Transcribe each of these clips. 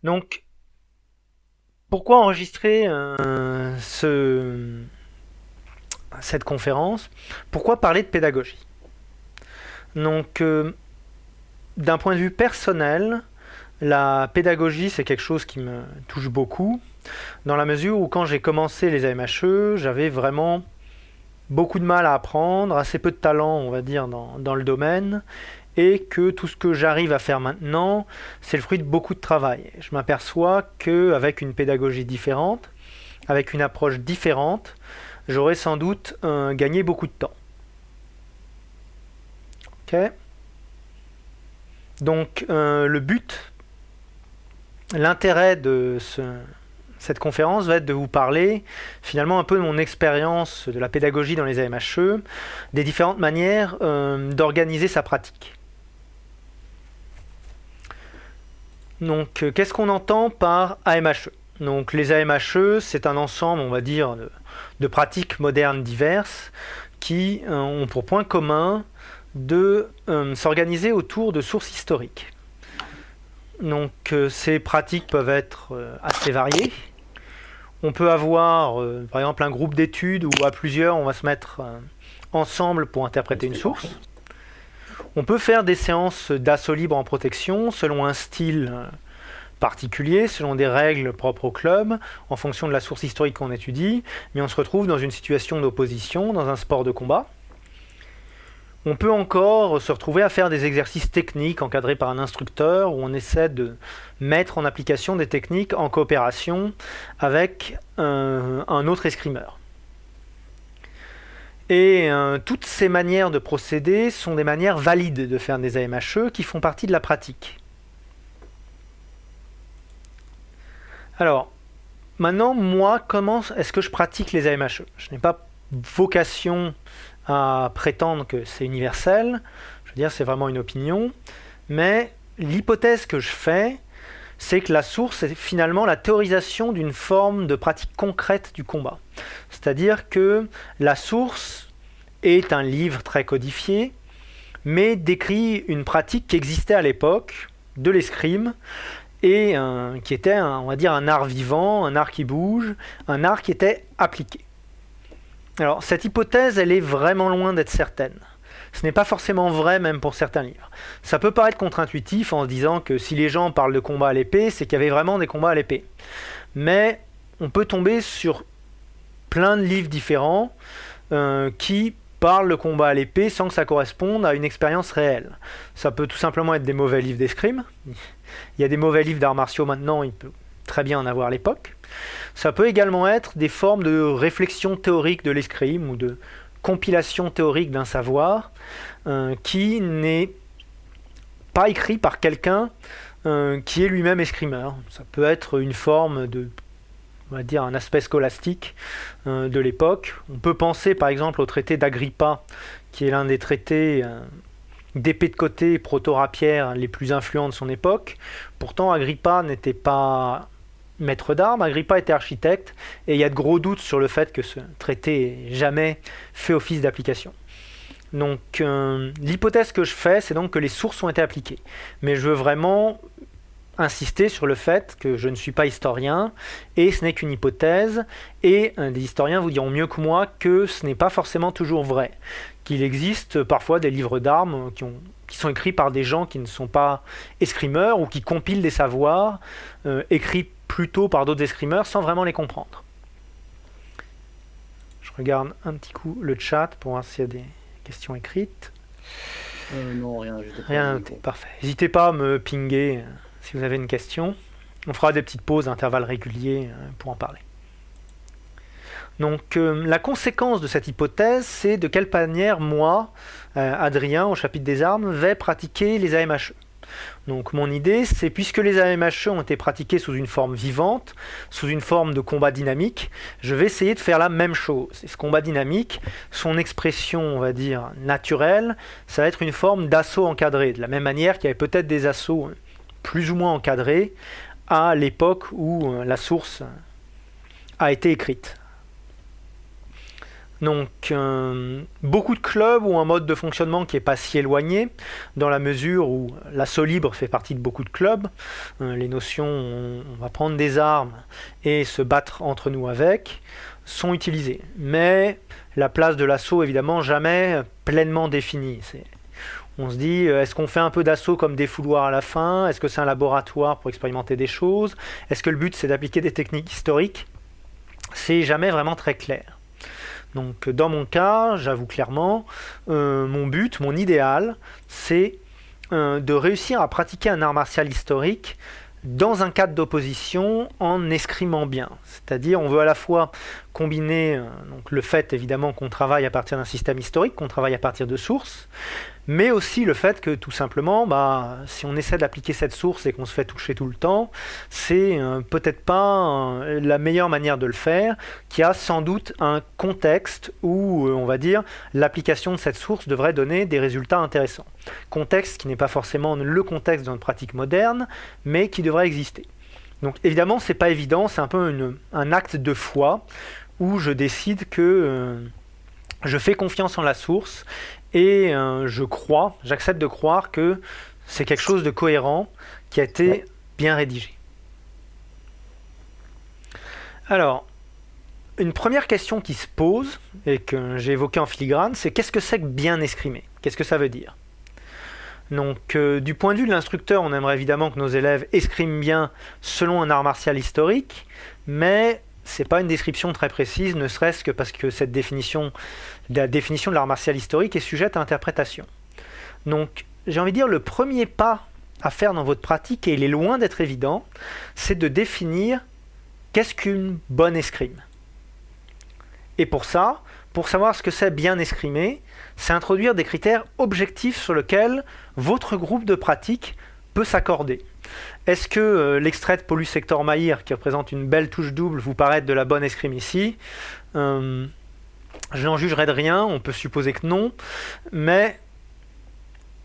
Donc, pourquoi enregistrer cette conférence? Pourquoi parler de pédagogie? Donc, d'un point de vue personnel, la pédagogie, c'est quelque chose qui me touche beaucoup, dans la mesure où quand j'ai commencé les AMHE, j'avais vraiment beaucoup de mal à apprendre, assez peu de talent, on va dire, dans le domaine, et que tout ce que j'arrive à faire maintenant, c'est le fruit de beaucoup de travail. Je m'aperçois qu'avec une pédagogie différente, avec une approche différente, j'aurais sans doute gagné beaucoup de temps. Ok. Donc le but, l'intérêt de cette conférence va être de vous parler finalement un peu de mon expérience de la pédagogie dans les AMHE, des différentes manières d'organiser sa pratique. Donc qu'est-ce qu'on entend par AMHE? Donc les AMHE, c'est un ensemble, on va dire, de pratiques modernes diverses qui ont pour point commun de s'organiser autour de sources historiques. Donc ces pratiques peuvent être assez variées. On peut avoir par exemple un groupe d'études où à plusieurs on va se mettre ensemble pour interpréter une source. On peut faire des séances d'assaut libre en protection selon un style particulier, selon des règles propres au club, en fonction de la source historique qu'on étudie, mais on se retrouve dans une situation d'opposition, dans un sport de combat. On peut encore se retrouver à faire des exercices techniques encadrés par un instructeur où on essaie de mettre en application des techniques en coopération avec un autre escrimeur. Et toutes ces manières de procéder sont des manières valides de faire des AMHE qui font partie de la pratique. Alors, maintenant, moi, comment est-ce que je pratique les AMHE? Je n'ai pas vocation à prétendre que c'est universel, je veux dire, c'est vraiment une opinion, mais l'hypothèse que je fais, c'est que la source est finalement la théorisation d'une forme de pratique concrète du combat. C'est-à-dire que la source est un livre très codifié, mais décrit une pratique qui existait à l'époque de l'escrime, et qui était, on va dire, un art vivant, un art qui bouge, un art qui était appliqué. Alors, cette hypothèse, elle est vraiment loin d'être certaine. Ce n'est pas forcément vrai, même pour certains livres. Ça peut paraître contre-intuitif en se disant que si les gens parlent de combat à l'épée, c'est qu'il y avait vraiment des combats à l'épée. Mais on peut tomber sur plein de livres différents qui parlent de combat à l'épée sans que ça corresponde à une expérience réelle. Ça peut tout simplement être des mauvais livres d'escrime. Il y a des mauvais livres d'arts martiaux maintenant, il peut très bien en avoir à l'époque. Ça peut également être des formes de réflexion théorique de l'escrime ou de compilation théorique d'un savoir qui n'est pas écrit par quelqu'un qui est lui-même escrimeur. Ça peut être une forme de, on va dire, un aspect scolastique de l'époque. On peut penser par exemple au traité d'Agrippa, qui est l'un des traités d'épée de côté proto-rapière les plus influents de son époque. Pourtant, Agrippa n'était pas maître d'armes, Agrippa était architecte, et il y a de gros doutes sur le fait que ce traité ait jamais fait office d'application. Donc l'hypothèse que je fais, c'est donc que les sources ont été appliquées. Mais je veux vraiment insister sur le fait que je ne suis pas historien, et ce n'est qu'une hypothèse, et les historiens vous diront mieux que moi que ce n'est pas forcément toujours vrai, qu'il existe parfois des livres d'armes qui sont écrits par des gens qui ne sont pas escrimeurs, ou qui compilent des savoirs écrits plutôt par d'autres escrimeurs sans vraiment les comprendre. Je regarde un petit coup le chat pour voir s'il y a des questions écrites. Non, rien. Rien à noter, parfait. N'hésitez pas à me pinguer si vous avez une question. On fera des petites pauses à intervalles réguliers pour en parler. Donc la conséquence de cette hypothèse, c'est de quelle manière moi, Adrien, au chapitre des armes, vais pratiquer les AMHE. Donc mon idée, c'est puisque les AMHE ont été pratiqués sous une forme vivante, sous une forme de combat dynamique, je vais essayer de faire la même chose. Et ce combat dynamique, son expression, on va dire, naturelle, ça va être une forme d'assaut encadré, de la même manière qu'il y avait peut-être des assauts plus ou moins encadrés à l'époque où la source a été écrite. Donc, beaucoup de clubs ont un mode de fonctionnement qui n'est pas si éloigné, dans la mesure où l'assaut libre fait partie de beaucoup de clubs. Les notions on va prendre des armes et se battre entre nous avec sont utilisées. Mais la place de l'assaut, évidemment, jamais pleinement définie. On se dit, est-ce qu'on fait un peu d'assaut comme des fouloirs à la fin? Est-ce que c'est un laboratoire pour expérimenter des choses? Est-ce que le but, c'est d'appliquer des techniques historiques? C'est jamais vraiment très clair. Donc dans mon cas, j'avoue clairement, mon but, mon idéal, c'est de réussir à pratiquer un art martial historique dans un cadre d'opposition en escrimant bien. C'est-à-dire on veut à la fois combiner donc le fait évidemment qu'on travaille à partir d'un système historique, qu'on travaille à partir de sources, mais aussi le fait que tout simplement, si on essaie d'appliquer cette source et qu'on se fait toucher tout le temps, c'est peut-être pas la meilleure manière de le faire, qui a sans doute un contexte où, on va dire, l'application de cette source devrait donner des résultats intéressants. Contexte qui n'est pas forcément le contexte de notre pratique moderne, mais qui devrait exister. Donc évidemment, c'est pas évident, c'est un peu un acte de foi, où je décide que je fais confiance en la source, et j'accepte de croire que c'est quelque chose de cohérent qui a été bien rédigé. Alors, une première question qui se pose, et que j'ai évoquée en filigrane, c'est qu'est-ce que c'est que bien escrimer? Qu'est-ce que ça veut dire? Donc, du point de vue de l'instructeur, on aimerait évidemment que nos élèves escriment bien selon un art martial historique, mais c'est pas une description très précise, ne serait-ce que parce que la définition de l'art martial historique est sujette à interprétation. Donc, j'ai envie de dire, le premier pas à faire dans votre pratique, et il est loin d'être évident, c'est de définir qu'est-ce qu'une bonne escrime. Et pour ça, pour savoir ce que c'est bien escrimer, c'est introduire des critères objectifs sur lesquels votre groupe de pratique peut s'accorder. Est-ce que l'extrait de Polus Sector Mahir, qui représente une belle touche double, vous paraît de la bonne escrime ici? Je n'en jugerai de rien, on peut supposer que non, mais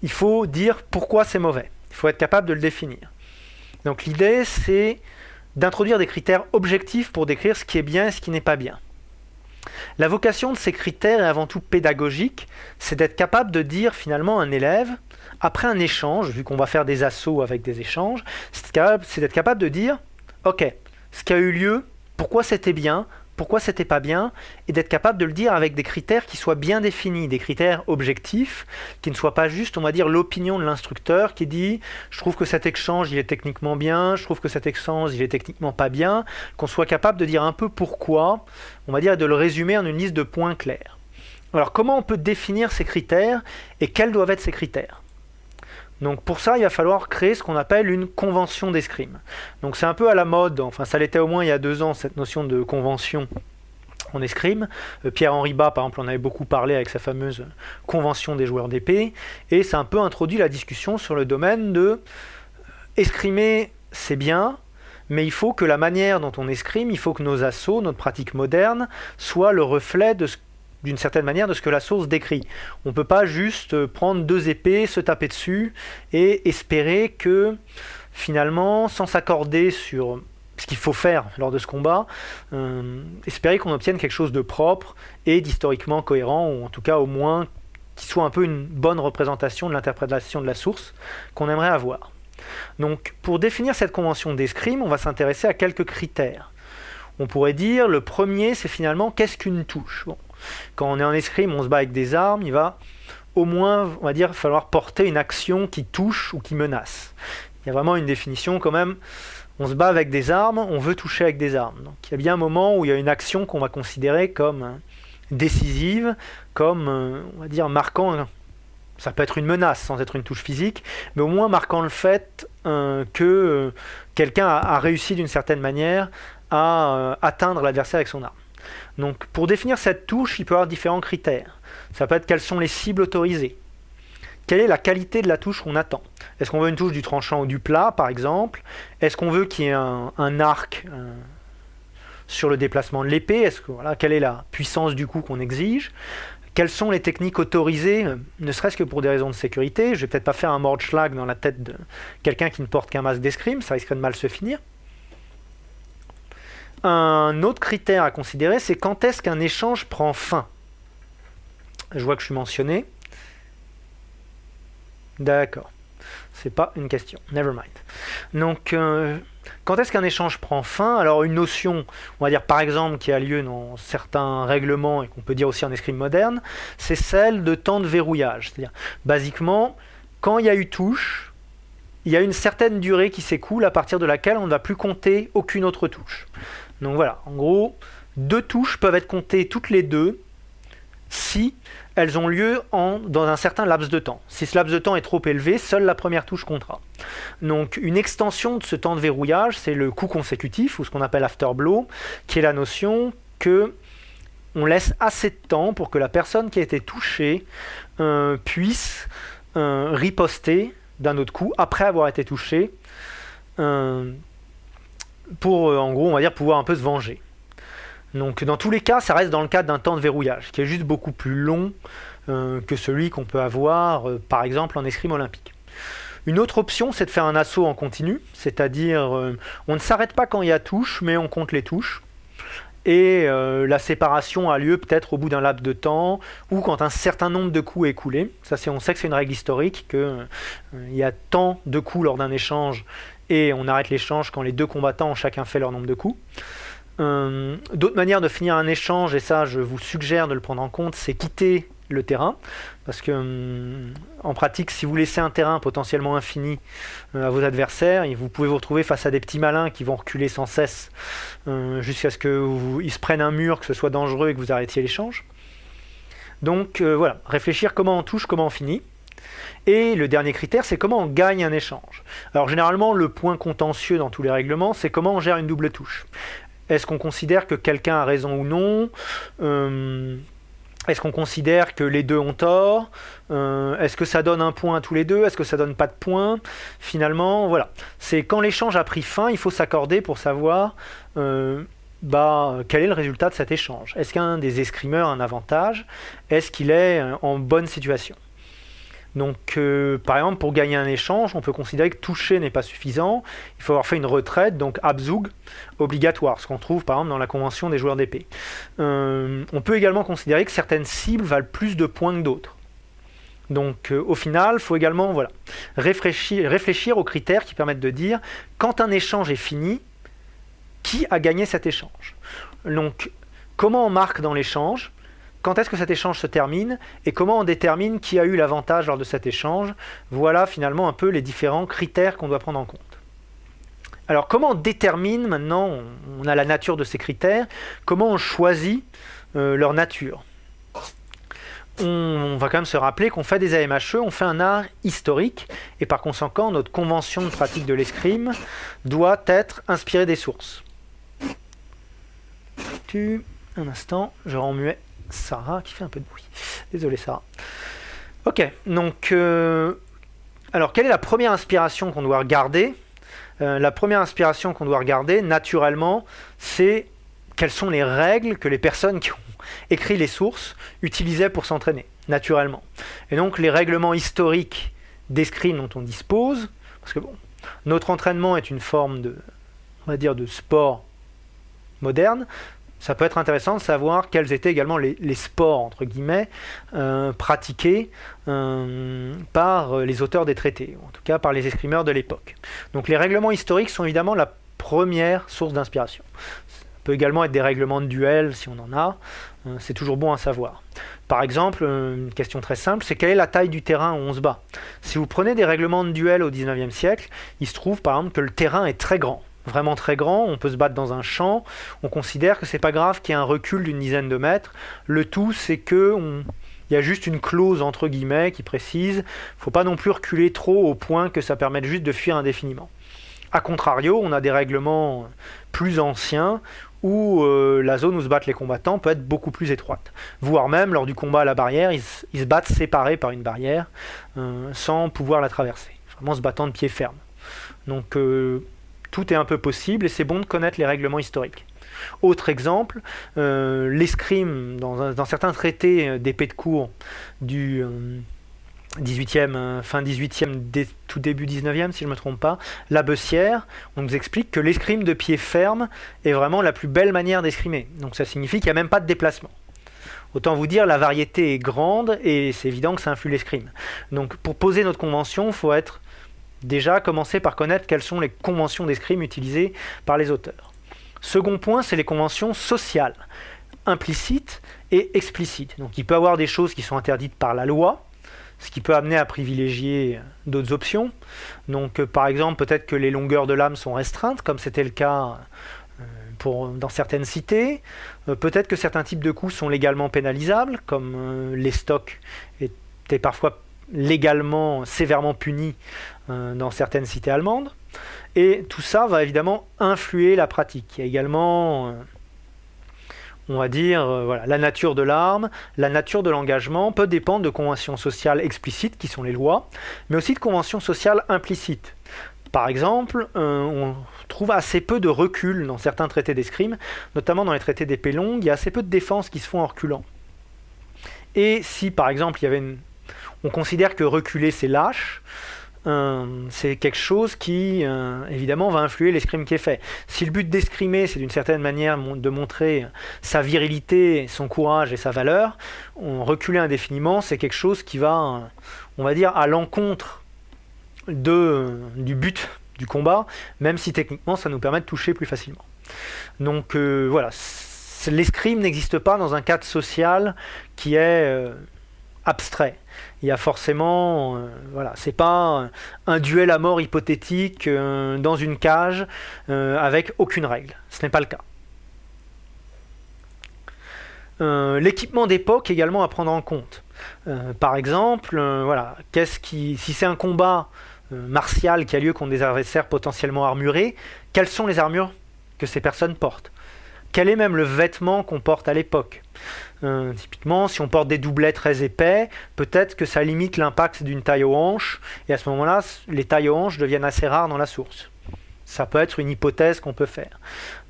il faut dire pourquoi c'est mauvais. Il faut être capable de le définir. Donc l'idée, c'est d'introduire des critères objectifs pour décrire ce qui est bien et ce qui n'est pas bien. La vocation de ces critères est avant tout pédagogique, c'est d'être capable de dire finalement à un élève, après un échange, vu qu'on va faire des assauts avec des échanges, c'est d'être capable de dire, ok, ce qui a eu lieu, pourquoi c'était bien, pourquoi c'était pas bien, et d'être capable de le dire avec des critères qui soient bien définis, des critères objectifs, qui ne soient pas juste, on va dire, l'opinion de l'instructeur qui dit « je trouve que cet échange il est techniquement bien, je trouve que cet échange il est techniquement pas bien », qu'on soit capable de dire un peu pourquoi, on va dire, et de le résumer en une liste de points clairs. Alors comment on peut définir ces critères, et quels doivent être ces critères? Donc pour ça, il va falloir créer ce qu'on appelle une convention d'escrime. Donc c'est un peu à la mode, enfin ça l'était au moins il y a 2 ans, cette notion de convention en escrime. Pierre-Henri Bas, par exemple, en avait beaucoup parlé avec sa fameuse convention des joueurs d'épée, et ça a un peu introduit la discussion sur le domaine de escrimer, c'est bien, mais il faut que la manière dont on escrime, il faut que nos assauts, notre pratique moderne, soient le reflet d'une certaine manière de ce que la source décrit. On ne peut pas juste prendre 2 épées, se taper dessus et espérer que finalement, sans s'accorder sur ce qu'il faut faire lors de ce combat, espérer qu'on obtienne quelque chose de propre et d'historiquement cohérent, ou en tout cas au moins qui soit un peu une bonne représentation de l'interprétation de la source qu'on aimerait avoir. Donc pour définir cette convention d'escrime, on va s'intéresser à quelques critères. On pourrait dire, le premier, c'est finalement qu'est-ce qu'une touche? Quand on est en escrime, on se bat avec des armes, il va au moins, on va dire, falloir porter une action qui touche ou qui menace. Il y a vraiment une définition quand même, on se bat avec des armes, on veut toucher avec des armes. Donc il y a bien un moment où il y a une action qu'on va considérer comme décisive, comme, on va dire, marquant, ça peut être une menace sans être une touche physique, mais au moins marquant le fait que quelqu'un a réussi d'une certaine manière à atteindre l'adversaire avec son arme. Donc pour définir cette touche, il peut y avoir différents critères. Ça peut être quelles sont les cibles autorisées. Quelle est la qualité de la touche qu'on attend? Est-ce qu'on veut une touche du tranchant ou du plat, par exemple? Est-ce qu'on veut qu'il y ait un arc sur le déplacement de l'épée? Quelle est la puissance du coup qu'on exige? Quelles sont les techniques autorisées, ne serait-ce que pour des raisons de sécurité? Je vais peut-être pas faire un Mordschlag dans la tête de quelqu'un qui ne porte qu'un masque d'escrime, ça risquerait de mal se finir. Un autre critère à considérer, c'est quand est-ce qu'un échange prend fin. Je vois que je suis mentionné. D'accord. C'est pas une question. Never mind. Donc, quand est-ce qu'un échange prend fin? Alors, une notion, on va dire par exemple, qui a lieu dans certains règlements et qu'on peut dire aussi en escrime moderne, c'est celle de temps de verrouillage. C'est-à-dire, basiquement, quand il y a eu touche, il y a une certaine durée qui s'écoule à partir de laquelle on ne va plus compter aucune autre touche. Donc voilà, en gros, 2 touches peuvent être comptées toutes les deux si elles ont lieu dans un certain laps de temps. Si ce laps de temps est trop élevé, seule la première touche comptera. Donc une extension de ce temps de verrouillage, c'est le coup consécutif, ou ce qu'on appelle afterblow, qui est la notion que on laisse assez de temps pour que la personne qui a été touchée puisse riposter d'un autre coup, après avoir été touchée, pour, en gros, on va dire, pouvoir un peu se venger. Donc dans tous les cas, ça reste dans le cadre d'un temps de verrouillage, qui est juste beaucoup plus long que celui qu'on peut avoir, par exemple, en escrime olympique. Une autre option, c'est de faire un assaut en continu, c'est-à-dire on ne s'arrête pas quand il y a touche, mais on compte les touches. Et la séparation a lieu peut-être au bout d'un laps de temps, ou quand un certain nombre de coups est écoulé. Ça, on sait que c'est une règle historique, qu'il y a tant de coups lors d'un échange, et on arrête l'échange quand les 2 combattants ont chacun fait leur nombre de coups. D'autres manières de finir un échange, et ça je vous suggère de le prendre en compte, c'est quitter le terrain, parce que en pratique, si vous laissez un terrain potentiellement infini à vos adversaires, vous pouvez vous retrouver face à des petits malins qui vont reculer sans cesse jusqu'à ce qu'ils se prennent un mur, que ce soit dangereux et que vous arrêtiez l'échange. Donc voilà, réfléchir comment on touche, comment on finit. Et le dernier critère, c'est comment on gagne un échange. Alors généralement, le point contentieux dans tous les règlements, c'est comment on gère une double touche. Est-ce qu'on considère que quelqu'un a raison ou non? Est-ce qu'on considère que les deux ont tort? Est-ce que ça donne un point à tous les deux? Est-ce que ça donne pas de point? Finalement, voilà. C'est quand l'échange a pris fin, il faut s'accorder pour savoir quel est le résultat de cet échange. Est-ce qu'un des escrimeurs a un avantage? Est-ce qu'il est en bonne situation? Donc, par exemple, pour gagner un échange, on peut considérer que toucher n'est pas suffisant. Il faut avoir fait une retraite, donc Abzug, obligatoire, ce qu'on trouve par exemple dans la convention des joueurs d'épée. On peut également considérer que certaines cibles valent plus de points que d'autres. Donc, au final, il faut également réfléchir aux critères qui permettent de dire, quand un échange est fini, qui a gagné cet échange? Donc, comment on marque dans l'échange? Quand est-ce que cet échange se termine et comment on détermine qui a eu l'avantage lors de cet échange? Voilà finalement un peu les différents critères qu'on doit prendre en compte. Alors comment on détermine maintenant, on a la nature de ces critères, comment on choisit leur nature? On va quand même se rappeler qu'on fait des AMHE, on fait un art historique et par conséquent notre convention de pratique de l'escrime doit être inspirée des sources. Un instant, je rends muet Sarah qui fait un peu de bruit. Désolé Sarah. Ok, donc alors quelle est la première inspiration qu'on doit regarder? La première inspiration qu'on doit regarder, naturellement, c'est quelles sont les règles que les personnes qui ont écrit les sources utilisaient pour s'entraîner, naturellement. Et donc les règlements historiques d'escrime dont on dispose, parce que bon, notre entraînement est une forme de, on va dire, de sport moderne. Ça peut être intéressant de savoir quels étaient également les sports, entre guillemets, pratiqués par les auteurs des traités, ou en tout cas par les escrimeurs de l'époque. Donc les règlements historiques sont évidemment la première source d'inspiration. Ça peut également être des règlements de duel, si on en a, c'est toujours bon à savoir. Par exemple, une question très simple, c'est quelle est la taille du terrain où on se bat? Si vous prenez des règlements de duel au 19e siècle, il se trouve par exemple que le terrain est très grand. Vraiment très grand, on peut se battre dans un champ, on considère que c'est pas grave qu'il y ait un recul d'une dizaine de mètres. Le tout, c'est que il y a juste une clause entre guillemets qui précise, il ne faut pas non plus reculer trop au point que ça permette juste de fuir indéfiniment. A contrario, on a des règlements plus anciens où la zone où se battent les combattants peut être beaucoup plus étroite. Voire même, lors du combat à la barrière, ils se battent séparés par une barrière sans pouvoir la traverser, vraiment se battant de pied ferme. Donc tout est un peu possible et c'est bon de connaître les règlements historiques. Autre exemple, l'escrime, dans certains traités d'épée de cour du 18e, fin 18e, tout début 19e, si je ne me trompe pas, la Bessière, on nous explique que l'escrime de pied ferme est vraiment la plus belle manière d'escrimer. Donc ça signifie qu'il n'y a même pas de déplacement. Autant vous dire, la variété est grande et c'est évident que ça influe l'escrime. Donc pour poser notre convention, il faut déjà commencer par connaître quelles sont les conventions d'escrime utilisées par les auteurs. Second point, c'est les conventions sociales, implicites et explicites. Donc il peut y avoir des choses qui sont interdites par la loi, ce qui peut amener à privilégier d'autres options. Donc par exemple, peut-être que les longueurs de lame sont restreintes, comme c'était le cas dans certaines cités. Peut-être que certains types de coups sont légalement pénalisables, comme les stocks étaient parfois légalement sévèrement punis dans certaines cités allemandes. Et tout ça va évidemment influer la pratique. Il y a également, on va dire, la nature de l'arme, la nature de l'engagement peut dépendre de conventions sociales explicites, qui sont les lois, mais aussi de conventions sociales implicites. Par exemple, on trouve assez peu de recul dans certains traités d'escrime, notamment dans les traités d'épée longue, il y a assez peu de défenses qui se font en reculant. Et si par exemple on considère que reculer c'est lâche, c'est quelque chose qui évidemment va influer l'escrime qui est fait. Si le but d'escrimer c'est d'une certaine manière de montrer sa virilité, son courage et sa valeur, reculer indéfiniment c'est quelque chose qui va, on va dire, à l'encontre du but du combat, même si techniquement ça nous permet de toucher plus facilement. Donc voilà, l'escrime n'existe pas dans un cadre social qui est abstrait. Il y a forcément, c'est pas un duel à mort hypothétique dans une cage avec aucune règle. Ce n'est pas le cas. L'équipement d'époque également à prendre en compte. Par exemple, si c'est un combat martial qui a lieu contre des adversaires potentiellement armurés, quelles sont les armures que ces personnes portent? Quel est même le vêtement qu'on porte à l'époque? Typiquement, si on porte des doublets très épais, peut-être que ça limite l'impact d'une taille aux hanches, et à ce moment-là, les tailles aux hanches deviennent assez rares dans la source. Ça peut être une hypothèse qu'on peut faire.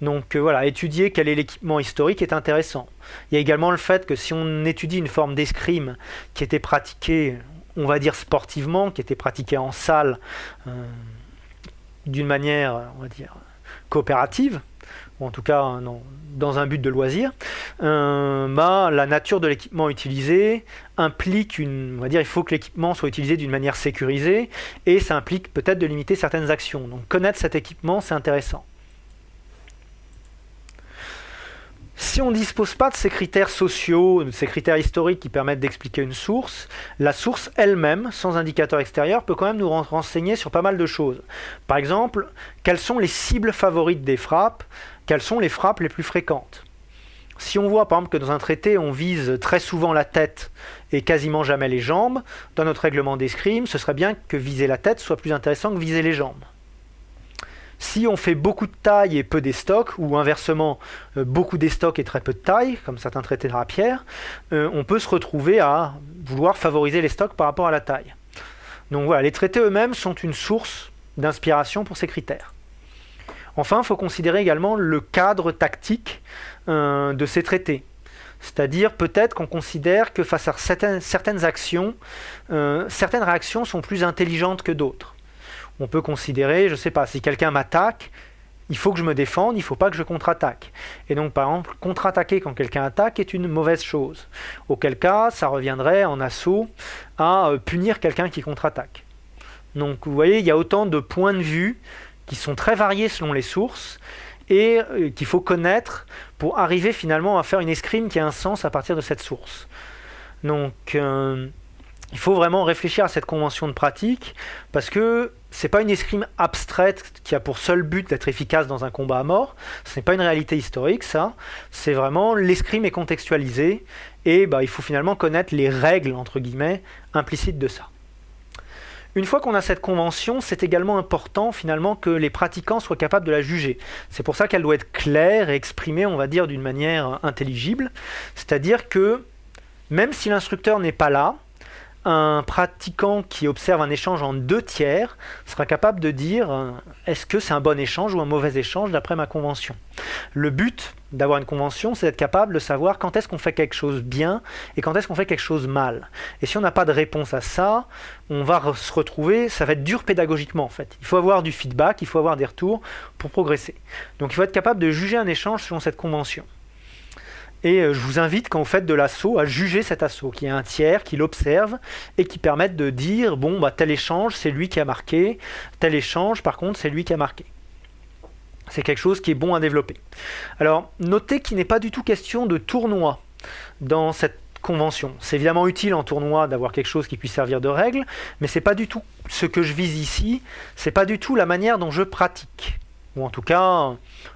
Donc étudier quel est l'équipement historique est intéressant. Il y a également le fait que si on étudie une forme d'escrime qui était pratiquée, on va dire sportivement, qui était pratiquée en salle d'une manière, on va dire, coopérative, ou en tout cas dans un but de loisir, la nature de l'équipement utilisé implique il faut que l'équipement soit utilisé d'une manière sécurisée, et ça implique peut-être de limiter certaines actions. Donc connaître cet équipement, c'est intéressant. Si on ne dispose pas de ces critères sociaux, de ces critères historiques qui permettent d'expliquer une source, la source elle-même, sans indicateur extérieur, peut quand même nous renseigner sur pas mal de choses. Par exemple, quelles sont les cibles favorites des frappes? Quelles sont les frappes les plus fréquentes? Si on voit par exemple que dans un traité on vise très souvent la tête et quasiment jamais les jambes, dans notre règlement d'escrime, ce serait bien que viser la tête soit plus intéressant que viser les jambes. Si on fait beaucoup de taille et peu d'estoc, ou inversement beaucoup d'estoc et très peu de taille, comme certains traités de rapière, on peut se retrouver à vouloir favoriser les stocks par rapport à la taille. Donc voilà, les traités eux-mêmes sont une source d'inspiration pour ces critères. Enfin, il faut considérer également le cadre tactique de ces traités. C'est-à-dire peut-être qu'on considère que face à certaines actions, certaines réactions sont plus intelligentes que d'autres. On peut considérer, je ne sais pas, si quelqu'un m'attaque, il faut que je me défende, il ne faut pas que je contre-attaque. Et donc par exemple, contre-attaquer quand quelqu'un attaque est une mauvaise chose. Auquel cas, ça reviendrait en assaut à punir quelqu'un qui contre-attaque. Donc vous voyez, il y a autant de points de vue qui sont très variés selon les sources et qu'il faut connaître pour arriver finalement à faire une escrime qui a un sens à partir de cette source. Donc il faut vraiment réfléchir à cette convention de pratique parce que c'est pas une escrime abstraite qui a pour seul but d'être efficace dans un combat à mort. Ce n'est pas une réalité historique, ça. C'est vraiment l'escrime est contextualisée et il faut finalement connaître les règles entre guillemets implicites de ça. Une fois qu'on a cette convention, c'est également important finalement que les pratiquants soient capables de la juger. C'est pour ça qu'elle doit être claire et exprimée, on va dire, d'une manière intelligible. C'est-à-dire que même si l'instructeur n'est pas là, un pratiquant qui observe un échange en 2 tiers sera capable de dire est-ce que c'est un bon échange ou un mauvais échange d'après ma convention. Le but d'avoir une convention, c'est d'être capable de savoir quand est-ce qu'on fait quelque chose bien et quand est-ce qu'on fait quelque chose mal. Et si on n'a pas de réponse à ça, on va se retrouver, ça va être dur pédagogiquement en fait. Il faut avoir du feedback, il faut avoir des retours pour progresser. Donc il faut être capable de juger un échange selon cette convention. Et je vous invite, quand vous faites de l'assaut, à juger cet assaut, qu'il y ait un tiers qui l'observe et qui permette de dire, bon, bah, tel échange, c'est lui qui a marqué, tel échange, par contre, c'est lui qui a marqué. C'est quelque chose qui est bon à développer. Alors, notez qu'il n'est pas du tout question de tournoi dans cette convention. C'est évidemment utile en tournoi d'avoir quelque chose qui puisse servir de règle, mais c'est pas du tout ce que je vise ici, c'est pas du tout la manière dont je pratique. Ou en tout cas,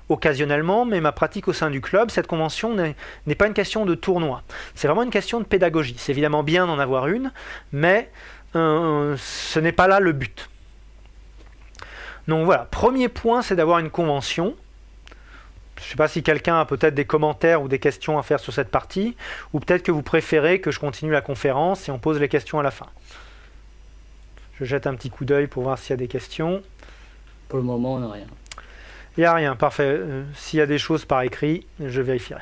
occasionnellement, mais ma pratique au sein du club, cette convention n'est pas une question de tournoi. C'est vraiment une question de pédagogie. C'est évidemment bien d'en avoir une, mais ce n'est pas là le but. Donc voilà, premier point, c'est d'avoir une convention. Je ne sais pas si quelqu'un a peut-être des commentaires ou des questions à faire sur cette partie, ou peut-être que vous préférez que je continue la conférence et on pose les questions à la fin. Je jette un petit coup d'œil pour voir s'il y a des questions. Pour le moment, on n'a rien. Il n'y a rien, parfait. S'il y a des choses par écrit, je vérifierai.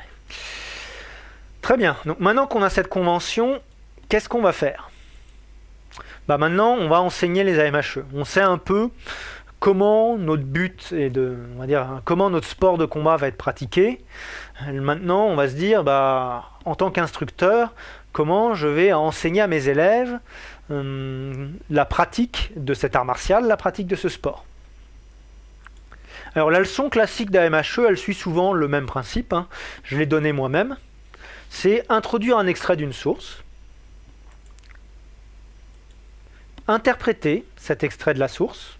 Très bien. Donc maintenant qu'on a cette convention, qu'est-ce qu'on va faire ? Bah maintenant, on va enseigner les AMHE. On sait un peu comment notre but est on va dire, comment notre sport de combat va être pratiqué. Maintenant, on va se dire, bah, en tant qu'instructeur, comment je vais enseigner à mes élèves la pratique de cet art martial, la pratique de ce sport. Alors la leçon classique d'AMHE, elle suit souvent le même principe, hein. Je l'ai donné moi-même. C'est introduire un extrait d'une source, interpréter cet extrait de la source.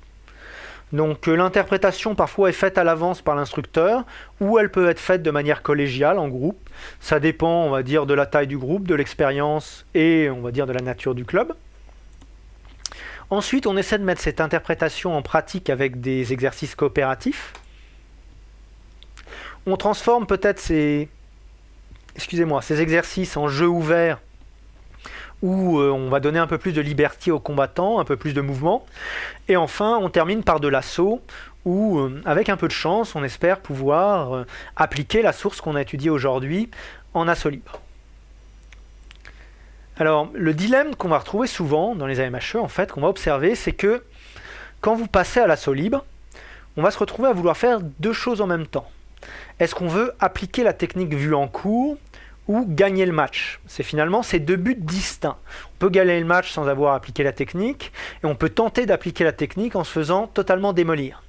Donc l'interprétation parfois est faite à l'avance par l'instructeur, ou elle peut être faite de manière collégiale, en groupe. Ça dépend, on va dire, de la taille du groupe, de l'expérience et, on va dire, de la nature du club. Ensuite, on essaie de mettre cette interprétation en pratique avec des exercices coopératifs. On transforme peut-être ces exercices en jeux ouverts où on va donner un peu plus de liberté aux combattants, un peu plus de mouvement. Et enfin, on termine par de l'assaut où, avec un peu de chance, on espère pouvoir appliquer la source qu'on a étudiée aujourd'hui en assaut libre. Alors, le dilemme qu'on va retrouver souvent dans les AMHE, en fait, qu'on va observer, c'est que quand vous passez à l'assaut libre, on va se retrouver à vouloir faire deux choses en même temps. Est-ce qu'on veut appliquer la technique vue en cours ou gagner le match? C'est finalement ces deux buts distincts. On peut gagner le match sans avoir appliqué la technique, et on peut tenter d'appliquer la technique en se faisant totalement démolir.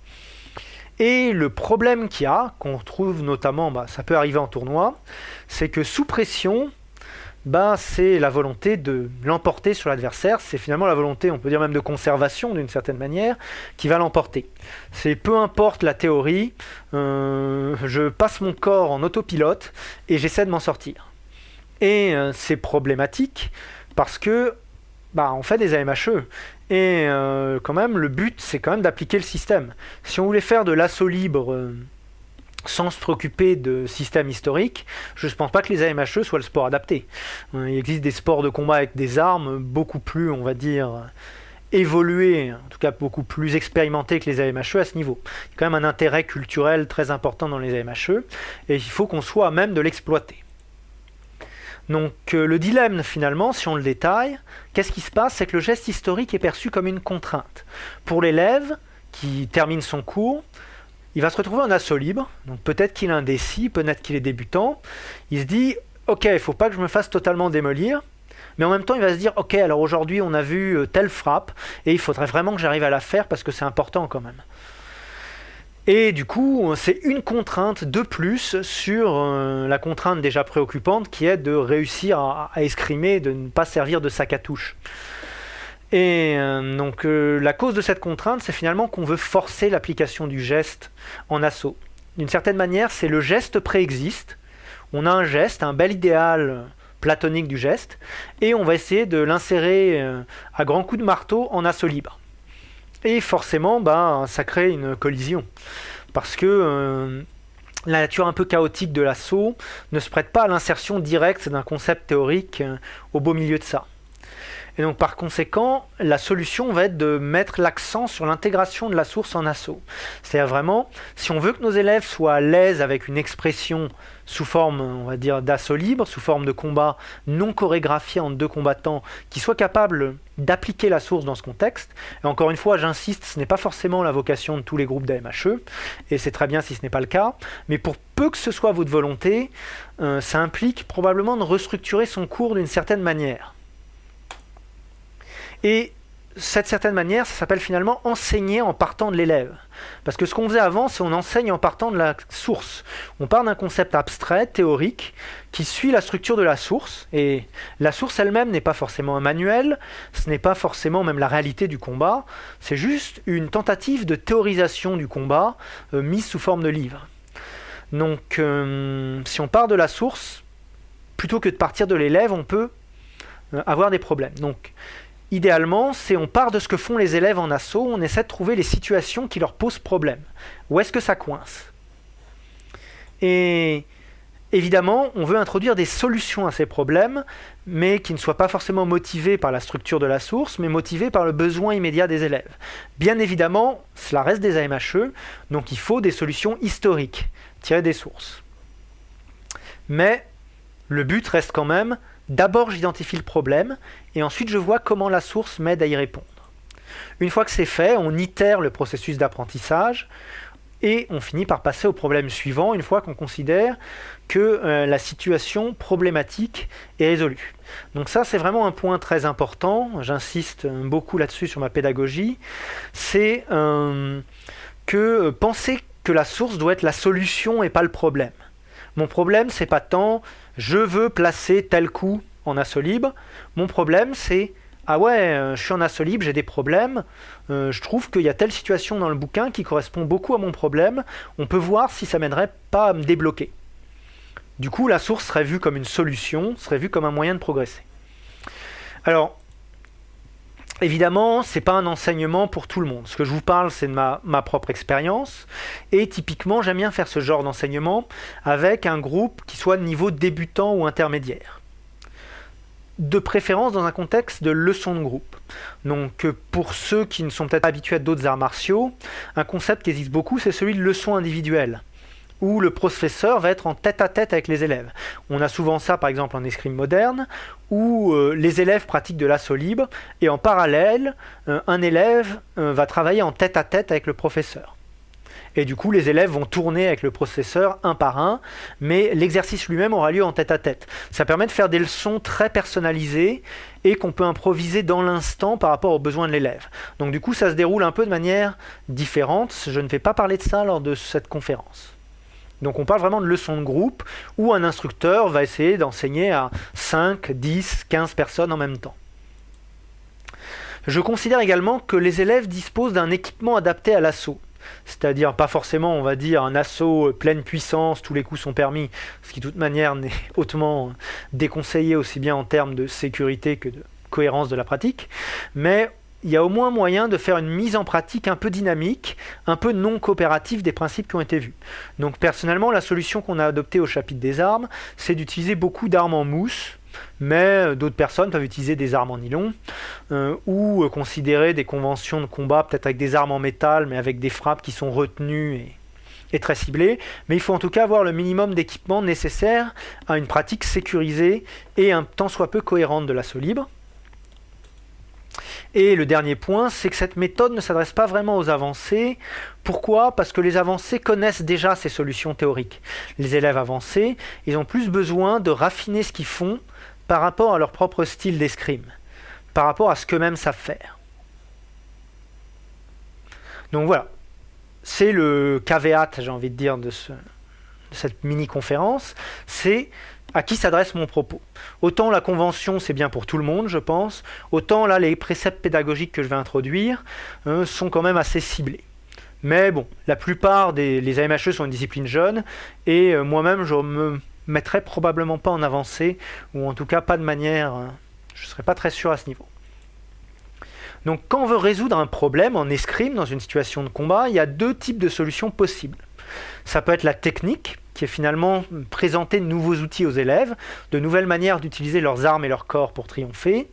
Et le problème qu'il y a, qu'on retrouve notamment, ça peut arriver en tournoi, c'est que sous pression, c'est la volonté de l'emporter sur l'adversaire. C'est finalement la volonté, on peut dire même de conservation d'une certaine manière, qui va l'emporter. C'est peu importe la théorie, je passe mon corps en autopilote et j'essaie de m'en sortir. Et c'est problématique parce que on fait des AMHE. Et quand même, le but, c'est quand même d'appliquer le système. Si on voulait faire de l'assaut libre sans se préoccuper de système historique, je ne pense pas que les AMHE soient le sport adapté. Il existe des sports de combat avec des armes beaucoup plus, on va dire, évolués, en tout cas beaucoup plus expérimentés que les AMHE à ce niveau. Il y a quand même un intérêt culturel très important dans les AMHE, et il faut qu'on soit à même de l'exploiter. Donc le dilemme finalement, si on le détaille, qu'est-ce qui se passe? C'est que le geste historique est perçu comme une contrainte. Pour l'élève qui termine son cours, il va se retrouver en assaut libre, donc peut-être qu'il est indécis, peut-être qu'il est débutant. Il se dit, ok, il ne faut pas que je me fasse totalement démolir, mais en même temps il va se dire, ok, alors aujourd'hui on a vu telle frappe, et il faudrait vraiment que j'arrive à la faire parce que c'est important quand même. Et du coup, c'est une contrainte de plus sur la contrainte déjà préoccupante qui est de réussir à escrimer, de ne pas servir de sac à touche. Et donc la cause de cette contrainte, c'est finalement qu'on veut forcer l'application du geste en assaut. D'une certaine manière, c'est le geste préexiste. On a un geste, un bel idéal platonique du geste, et on va essayer de l'insérer à grands coups de marteau en assaut libre. Et forcément, ça crée une collision. Parce que la nature un peu chaotique de l'assaut ne se prête pas à l'insertion directe d'un concept théorique au beau milieu de ça. Et donc par conséquent, la solution va être de mettre l'accent sur l'intégration de la source en assaut. C'est-à-dire vraiment, si on veut que nos élèves soient à l'aise avec une expression sous forme, on va dire, d'assaut libre, sous forme de combat non chorégraphié entre deux combattants, qui soient capables d'appliquer la source dans ce contexte. Et encore une fois, j'insiste, ce n'est pas forcément la vocation de tous les groupes d'AMHE, et c'est très bien si ce n'est pas le cas, mais pour peu que ce soit votre volonté, ça implique probablement de restructurer son cours d'une certaine manière. Et cette certaine manière, ça s'appelle finalement enseigner en partant de l'élève. Parce que ce qu'on faisait avant, c'est on enseigne en partant de la source. On part d'un concept abstrait, théorique, qui suit la structure de la source. Et la source elle-même n'est pas forcément un manuel, ce n'est pas forcément même la réalité du combat, c'est juste une tentative de théorisation du combat mise sous forme de livre. Donc, si on part de la source, plutôt que de partir de l'élève, on peut avoir des problèmes. Donc, idéalement, c'est on part de ce que font les élèves en assaut, on essaie de trouver les situations qui leur posent problème. Où est-ce que ça coince? Et évidemment, on veut introduire des solutions à ces problèmes, mais qui ne soient pas forcément motivées par la structure de la source, mais motivées par le besoin immédiat des élèves. Bien évidemment, cela reste des AMHE, donc il faut des solutions historiques, tirées des sources. Mais le but reste quand même, d'abord j'identifie le problème, et ensuite je vois comment la source m'aide à y répondre. Une fois que c'est fait, on itère le processus d'apprentissage, et on finit par passer au problème suivant, une fois qu'on considère que la situation problématique est résolue. Donc ça, c'est vraiment un point très important, j'insiste beaucoup là-dessus sur ma pédagogie, c'est que penser que la source doit être la solution et pas le problème. Mon problème, c'est pas tant je veux placer tel coup en assaut libre. Mon problème, c'est ah ouais, je suis en assaut libre, j'ai des problèmes. Je trouve qu'il y a telle situation dans le bouquin qui correspond beaucoup à mon problème. On peut voir si ça m'aiderait pas à me débloquer. Du coup, la source serait vue comme une solution, serait vue comme un moyen de progresser. Alors, évidemment, ce n'est pas un enseignement pour tout le monde. Ce que je vous parle, c'est de ma propre expérience. Et typiquement, j'aime bien faire ce genre d'enseignement avec un groupe qui soit de niveau débutant ou intermédiaire. De préférence dans un contexte de leçon de groupe. Donc pour ceux qui ne sont peut-être pas habitués à d'autres arts martiaux, un concept qui existe beaucoup, c'est celui de leçon individuelle, où le professeur va être en tête-à-tête avec les élèves. On a souvent ça par exemple en escrime moderne, où les élèves pratiquent de l'assaut libre, et en parallèle, un élève va travailler en tête-à-tête avec le professeur. Et du coup, les élèves vont tourner avec le professeur un par un, mais l'exercice lui-même aura lieu en tête-à-tête. Ça permet de faire des leçons très personnalisées et qu'on peut improviser dans l'instant par rapport aux besoins de l'élève. Donc du coup, ça se déroule un peu de manière différente. Je ne vais pas parler de ça lors de cette conférence. Donc on parle vraiment de leçons de groupe où un instructeur va essayer d'enseigner à 5, 10, 15 personnes en même temps. Je considère également que les élèves disposent d'un équipement adapté à l'assaut. C'est-à-dire pas forcément, on va dire, un assaut pleine puissance, tous les coups sont permis, ce qui de toute manière n'est hautement déconseillé aussi bien en termes de sécurité que de cohérence de la pratique, mais il y a au moins moyen de faire une mise en pratique un peu dynamique, un peu non coopérative des principes qui ont été vus. Donc personnellement, la solution qu'on a adoptée au chapitre des armes, c'est d'utiliser beaucoup d'armes en mousse, mais d'autres personnes peuvent utiliser des armes en nylon ou considérer des conventions de combat peut-être avec des armes en métal mais avec des frappes qui sont retenues et très ciblées, mais il faut en tout cas avoir le minimum d'équipement nécessaire à une pratique sécurisée et un tant soit peu cohérente de l'assaut libre. Et le dernier point, c'est que cette méthode ne s'adresse pas vraiment aux avancés. Pourquoi? Parce que les avancés connaissent déjà ces solutions théoriques. Les élèves avancés, ils ont plus besoin de raffiner ce qu'ils font par rapport à leur propre style d'escrime, par rapport à ce qu'eux-mêmes savent faire. Donc voilà, c'est le caveat, j'ai envie de dire, de cette mini-conférence, c'est à qui s'adresse mon propos. Autant la convention, c'est bien pour tout le monde, je pense, autant là, les préceptes pédagogiques que je vais introduire sont quand même assez ciblés. Mais bon, la plupart les AMHE sont une discipline jeune, et moi-même, je me mettrai probablement pas en avancée, ou en tout cas pas de manière, je ne serais pas très sûr à ce niveau. Donc quand on veut résoudre un problème en escrime, dans une situation de combat, il y a deux types de solutions possibles. Ça peut être la technique, qui est finalement présenter de nouveaux outils aux élèves, de nouvelles manières d'utiliser leurs armes et leur corps pour triompher.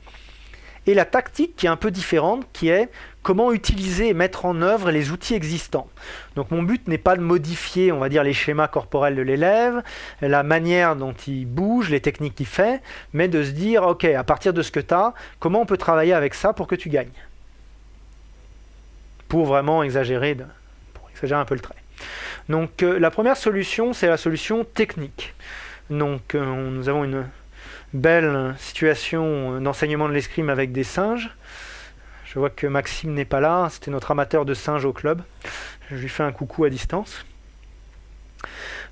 et la tactique qui est un peu différente, qui est comment utiliser et mettre en œuvre les outils existants. Donc mon but n'est pas de modifier, on va dire, les schémas corporels de l'élève, la manière dont il bouge, les techniques qu'il fait, mais de se dire, ok, à partir de ce que tu as, comment on peut travailler avec ça pour que tu gagnes? Pour vraiment exagérer un peu le trait. Donc la première solution, c'est la solution technique. Donc nous avons une belle situation d'enseignement de l'escrime avec des singes. Je vois que Maxime n'est pas là, c'était notre amateur de singes au club. Je lui fais un coucou à distance.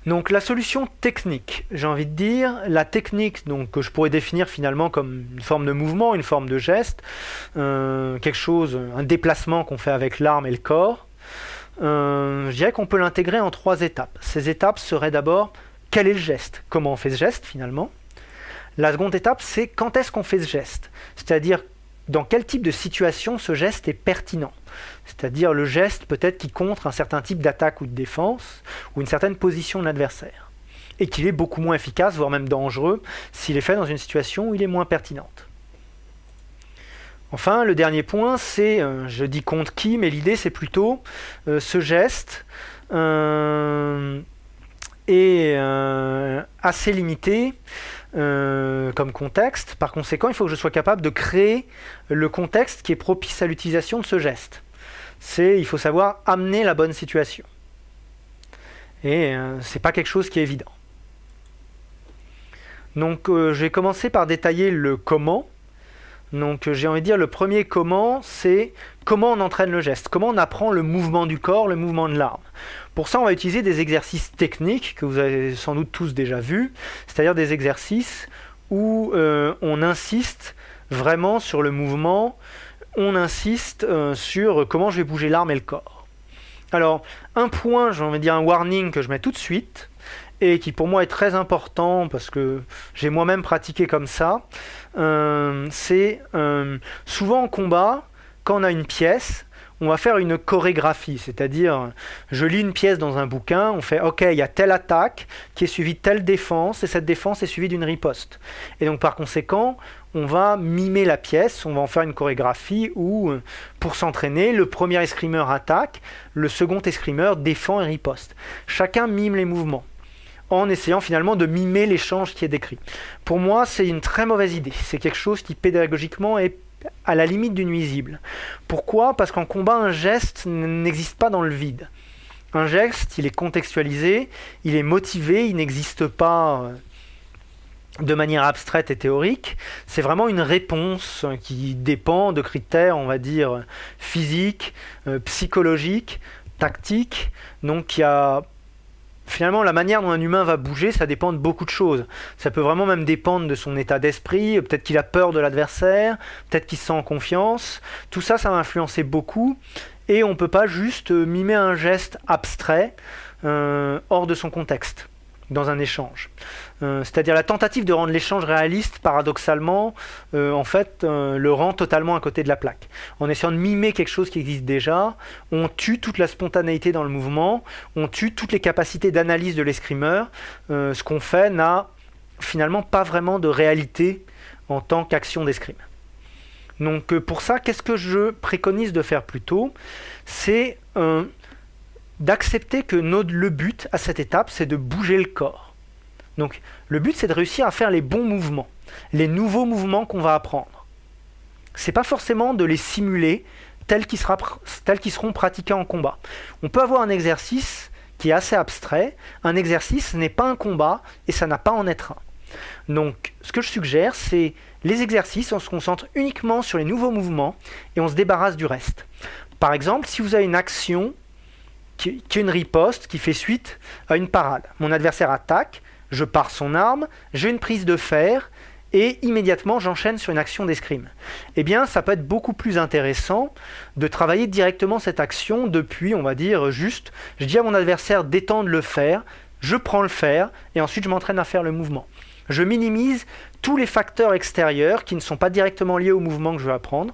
Donc la solution technique, j'ai envie de dire, la technique donc, que je pourrais définir finalement comme une forme de mouvement, une forme de geste, quelque chose, un déplacement qu'on fait avec l'arme et le corps, je dirais qu'on peut l'intégrer en 3 étapes. Ces étapes seraient d'abord, quel est le geste? Comment on fait ce geste finalement? La seconde étape, c'est quand est-ce qu'on fait ce geste? C'est-à-dire, dans quel type de situation ce geste est pertinent. C'est-à-dire le geste peut-être qui contre un certain type d'attaque ou de défense, ou une certaine position de l'adversaire. Et qu'il est beaucoup moins efficace, voire même dangereux, s'il est fait dans une situation où il est moins pertinente. Enfin, le dernier point, c'est, je dis contre qui, mais l'idée c'est plutôt ce geste est assez limité comme contexte. Par conséquent, il faut que je sois capable de créer le contexte qui est propice à l'utilisation de ce geste. Il faut savoir amener la bonne situation. Et c'est pas quelque chose qui est évident. Donc je vais commencer par détailler le comment. Donc j'ai envie de dire le premier comment, c'est comment on entraîne le geste, comment on apprend le mouvement du corps, le mouvement de l'arme. Pour ça, on va utiliser des exercices techniques que vous avez sans doute tous déjà vus, c'est-à-dire des exercices où on insiste vraiment sur le mouvement, on insiste sur comment je vais bouger l'arme et le corps. Alors, un point, j'ai envie de dire un warning que je mets tout de suite, et qui pour moi est très important parce que j'ai moi-même pratiqué comme ça, c'est souvent en combat, quand on a une pièce, on va faire une chorégraphie, c'est-à-dire je lis une pièce dans un bouquin, on fait ok, il y a telle attaque qui est suivie de telle défense et cette défense est suivie d'une riposte. Et donc par conséquent, on va mimer la pièce, on va en faire une chorégraphie où pour s'entraîner, le premier escrimeur attaque, le second escrimeur défend et riposte. Chacun mime les mouvements, en essayant finalement de mimer l'échange qui est décrit. Pour moi, c'est une très mauvaise idée. C'est quelque chose qui pédagogiquement est à la limite du nuisible. Pourquoi? Parce qu'en combat, un geste n'existe pas dans le vide. Un geste, il est contextualisé, il est motivé, il n'existe pas de manière abstraite et théorique. C'est vraiment une réponse qui dépend de critères, on va dire, physiques, psychologiques, tactiques. Donc il y a finalement, la manière dont un humain va bouger, ça dépend de beaucoup de choses. Ça peut vraiment même dépendre de son état d'esprit, peut-être qu'il a peur de l'adversaire, peut-être qu'il se sent en confiance. Tout ça, ça va influencer beaucoup. Et on ne peut pas juste mimer un geste abstrait hors de son contexte, dans un échange. C'est-à-dire la tentative de rendre l'échange réaliste, paradoxalement, le rend totalement à côté de la plaque. En essayant de mimer quelque chose qui existe déjà, on tue toute la spontanéité dans le mouvement, on tue toutes les capacités d'analyse de l'escrimeur. Ce qu'on fait n'a finalement pas vraiment de réalité en tant qu'action d'escrime. Donc pour ça, qu'est-ce que je préconise de faire plutôt? C'est d'accepter que le but à cette étape, c'est de bouger le corps. Donc le but, c'est de réussir à faire les bons mouvements, les nouveaux mouvements qu'on va apprendre. C'est pas forcément de les simuler tels qu'ils seront pratiqués en combat. On peut avoir un exercice qui est assez abstrait. Un exercice n'est pas un combat et ça n'a pas à en être un. Donc ce que je suggère, c'est les exercices, on se concentre uniquement sur les nouveaux mouvements et on se débarrasse du reste. Par exemple, si vous avez une action qui est une riposte, qui fait suite à une parade. Mon adversaire attaque, je pars son arme, j'ai une prise de fer, et immédiatement j'enchaîne sur une action d'escrime. Eh bien, ça peut être beaucoup plus intéressant de travailler directement cette action depuis, on va dire, juste, je dis à mon adversaire d'étendre le fer, je prends le fer, et ensuite je m'entraîne à faire le mouvement. Je minimise tous les facteurs extérieurs qui ne sont pas directement liés au mouvement que je vais apprendre.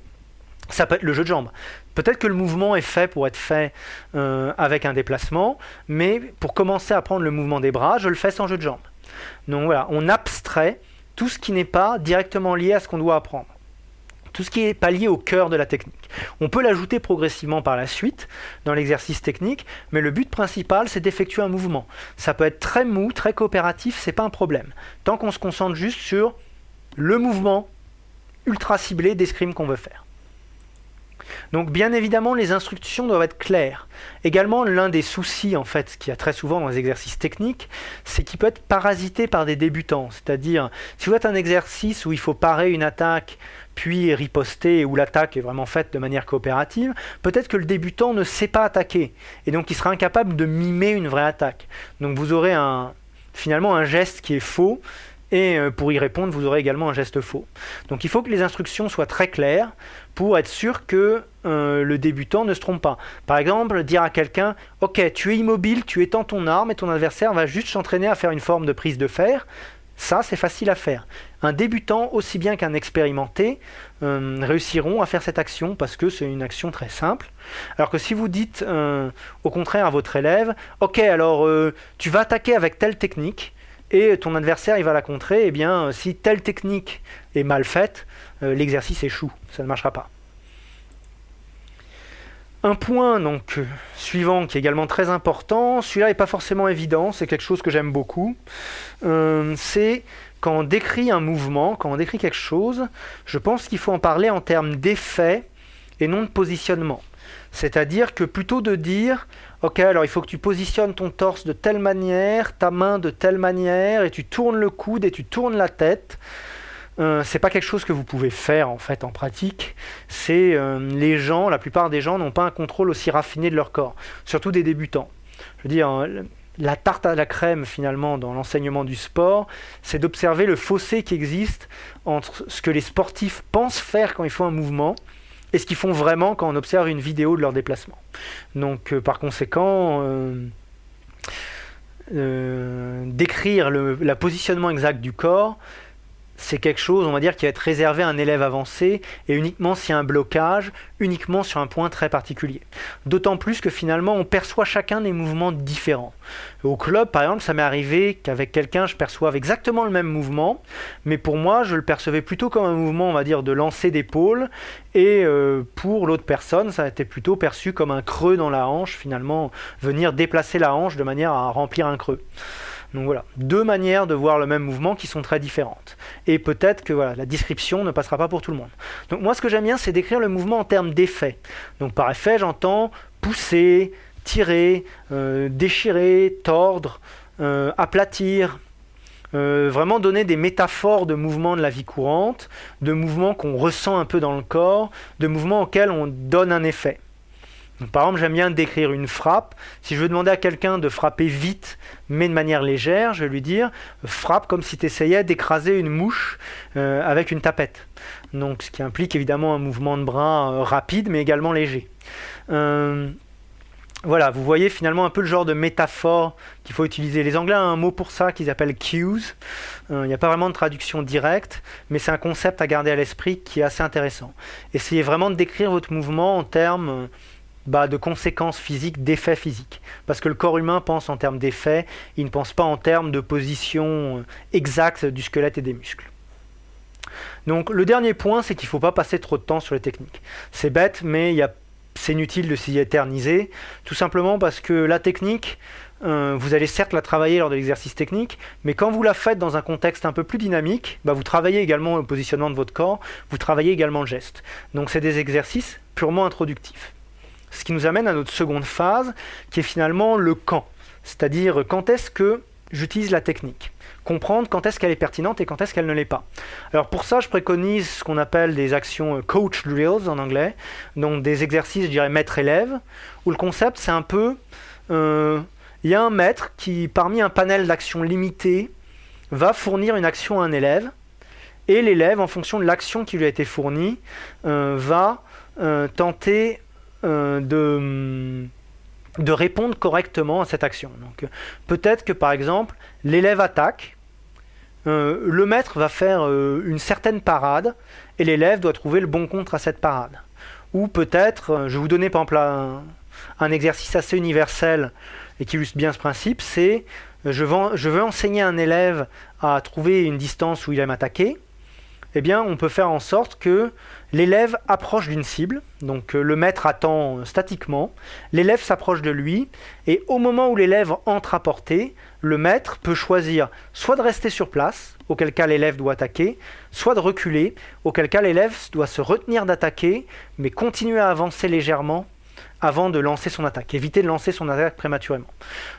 Ça peut être le jeu de jambes. Peut-être que le mouvement est fait pour être fait avec un déplacement, mais pour commencer à apprendre le mouvement des bras, je le fais sans jeu de jambes. Donc voilà, on abstrait tout ce qui n'est pas directement lié à ce qu'on doit apprendre. tout ce qui est pas lié au cœur de la technique. On peut l'ajouter progressivement par la suite dans l'exercice technique, mais le but principal, c'est d'effectuer un mouvement. Ça peut être très mou, très coopératif, c'est pas un problème. Tant qu'on se concentre juste sur le mouvement ultra ciblé d'escrime qu'on veut faire. Donc bien évidemment, les instructions doivent être claires. Également, l'un des soucis en fait qu'il y a très souvent dans les exercices techniques, c'est qu'il peut être parasité par des débutants. C'est-à-dire, si vous êtes un exercice où il faut parer une attaque, puis riposter, où l'attaque est vraiment faite de manière coopérative, peut-être que le débutant ne sait pas attaquer, et donc il sera incapable de mimer une vraie attaque. Donc vous aurez finalement un geste qui est faux, et pour y répondre, vous aurez également un geste faux. Donc il faut que les instructions soient très claires pour être sûr que le débutant ne se trompe pas. Par exemple, dire à quelqu'un « Ok, tu es immobile, tu étends ton arme et ton adversaire va juste s'entraîner à faire une forme de prise de fer », ça c'est facile à faire. Un débutant, aussi bien qu'un expérimenté, réussiront à faire cette action parce que c'est une action très simple. Alors que si vous dites au contraire à votre élève « Ok, alors tu vas attaquer avec telle technique », et ton adversaire il va la contrer, et bien si telle technique est mal faite, l'exercice échoue, ça ne marchera pas. Un point donc suivant qui est également très important, celui-là n'est pas forcément évident, c'est quelque chose que j'aime beaucoup, c'est quand on décrit un mouvement, quand on décrit quelque chose, je pense qu'il faut en parler en termes d'effet et non de positionnement. C'est-à-dire que plutôt de dire « Ok, alors il faut que tu positionnes ton torse de telle manière, ta main de telle manière, et tu tournes le coude et tu tournes la tête », c'est pas quelque chose que vous pouvez faire en fait en pratique. C'est les gens, la plupart des gens n'ont pas un contrôle aussi raffiné de leur corps, surtout des débutants. Je veux dire, la tarte à la crème finalement dans l'enseignement du sport, c'est d'observer le fossé qui existe entre ce que les sportifs pensent faire quand ils font un mouvement et ce qu'ils font vraiment quand on observe une vidéo de leur déplacement. Donc par conséquent, décrire le positionnement exact du corps, c'est quelque chose, on va dire, qui va être réservé à un élève avancé et uniquement s'il y a un blocage, uniquement sur un point très particulier. D'autant plus que finalement, on perçoit chacun des mouvements différents. Au club, par exemple, ça m'est arrivé qu'avec quelqu'un, je perçoive exactement le même mouvement, mais pour moi, je le percevais plutôt comme un mouvement, on va dire, de lancer d'épaule, et pour l'autre personne, ça a été plutôt perçu comme un creux dans la hanche, finalement, venir déplacer la hanche de manière à remplir un creux. Donc voilà, deux manières de voir le même mouvement qui sont très différentes. Et peut-être que voilà, la description ne passera pas pour tout le monde. Donc moi, ce que j'aime bien, c'est décrire le mouvement en termes d'effet. Donc par effet, j'entends pousser, tirer, déchirer, tordre, aplatir. Vraiment donner des métaphores de mouvements de la vie courante, de mouvements qu'on ressent un peu dans le corps, de mouvements auxquels on donne un effet. Donc, par exemple, j'aime bien décrire une frappe. Si je veux demander à quelqu'un de frapper vite, mais de manière légère, je vais lui dire « frappe comme si tu essayais d'écraser une mouche avec une tapette ». Donc, ce qui implique évidemment un mouvement de bras rapide, mais également léger. Voilà, vous voyez finalement un peu le genre de métaphore qu'il faut utiliser. Les Anglais ont un mot pour ça qu'ils appellent « cues ». Il n'y a pas vraiment de traduction directe, mais c'est un concept à garder à l'esprit qui est assez intéressant. Essayez vraiment de décrire votre mouvement en termes de conséquences physiques, d'effets physiques. Parce que le corps humain pense en termes d'effets, il ne pense pas en termes de position exacte du squelette et des muscles. Donc le dernier point, c'est qu'il ne faut pas passer trop de temps sur les techniques. C'est bête, mais c'est inutile de s'y éterniser, tout simplement parce que la technique, vous allez certes la travailler lors de l'exercice technique, mais quand vous la faites dans un contexte un peu plus dynamique, vous travaillez également le positionnement de votre corps, vous travaillez également le geste. Donc c'est des exercices purement introductifs. Ce qui nous amène à notre seconde phase, qui est finalement le quand. C'est-à-dire quand est-ce que j'utilise la technique. Comprendre quand est-ce qu'elle est pertinente et quand est-ce qu'elle ne l'est pas. Alors pour ça, je préconise ce qu'on appelle des actions coach drills en anglais, donc des exercices, je dirais, maître-élève, où le concept, c'est un peu... il y a un maître qui, parmi un panel d'actions limitées, va fournir une action à un élève, et l'élève, en fonction de l'action qui lui a été fournie, va tenter de répondre correctement à cette action. Donc, peut-être que par exemple, l'élève attaque, le maître va faire une certaine parade et l'élève doit trouver le bon contre à cette parade. Ou peut-être, je vais vous donner par exemple un exercice assez universel et qui illustre bien ce principe, c'est je veux enseigner à un élève à trouver une distance où il aime attaquer. eh bien, on peut faire en sorte que l'élève approche d'une cible, donc le maître attend statiquement, l'élève s'approche de lui, et au moment où l'élève entre à portée, le maître peut choisir soit de rester sur place, auquel cas l'élève doit attaquer, soit de reculer, auquel cas l'élève doit se retenir d'attaquer, mais continuer à avancer légèrement avant de lancer son attaque, éviter de lancer son attaque prématurément.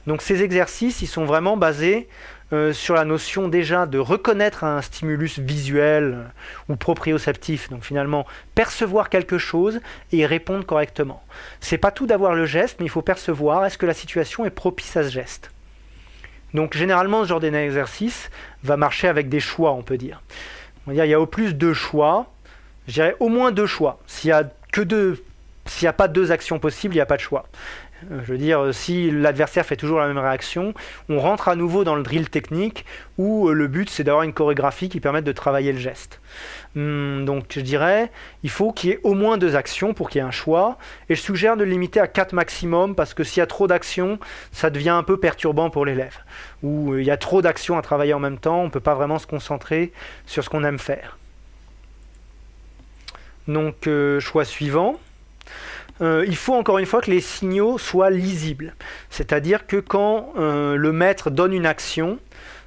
Donc ces exercices, ils sont vraiment basés sur la notion déjà de reconnaître un stimulus visuel ou proprioceptif, donc finalement percevoir quelque chose et y répondre correctement. C'est pas tout d'avoir le geste, mais il faut percevoir est-ce que la situation est propice à ce geste. Donc généralement ce genre d'exercice va marcher avec des choix, on peut dire. On va dire il y a au plus deux choix, je dirais au moins deux choix. S'il n'y a pas deux actions possibles, il n'y a pas de choix. Je veux dire, si l'adversaire fait toujours la même réaction, on rentre à nouveau dans le drill technique où le but c'est d'avoir une chorégraphie qui permette de travailler le geste. Donc je dirais, il faut qu'il y ait au moins deux actions pour qu'il y ait un choix, et je suggère de le limiter à 4 maximum, parce que s'il y a trop d'actions, ça devient un peu perturbant pour l'élève. Ou il y a trop d'actions à travailler en même temps, on ne peut pas vraiment se concentrer sur ce qu'on aime faire. Donc choix suivant. Il faut encore une fois que les signaux soient lisibles. C'est-à-dire que quand le maître donne une action,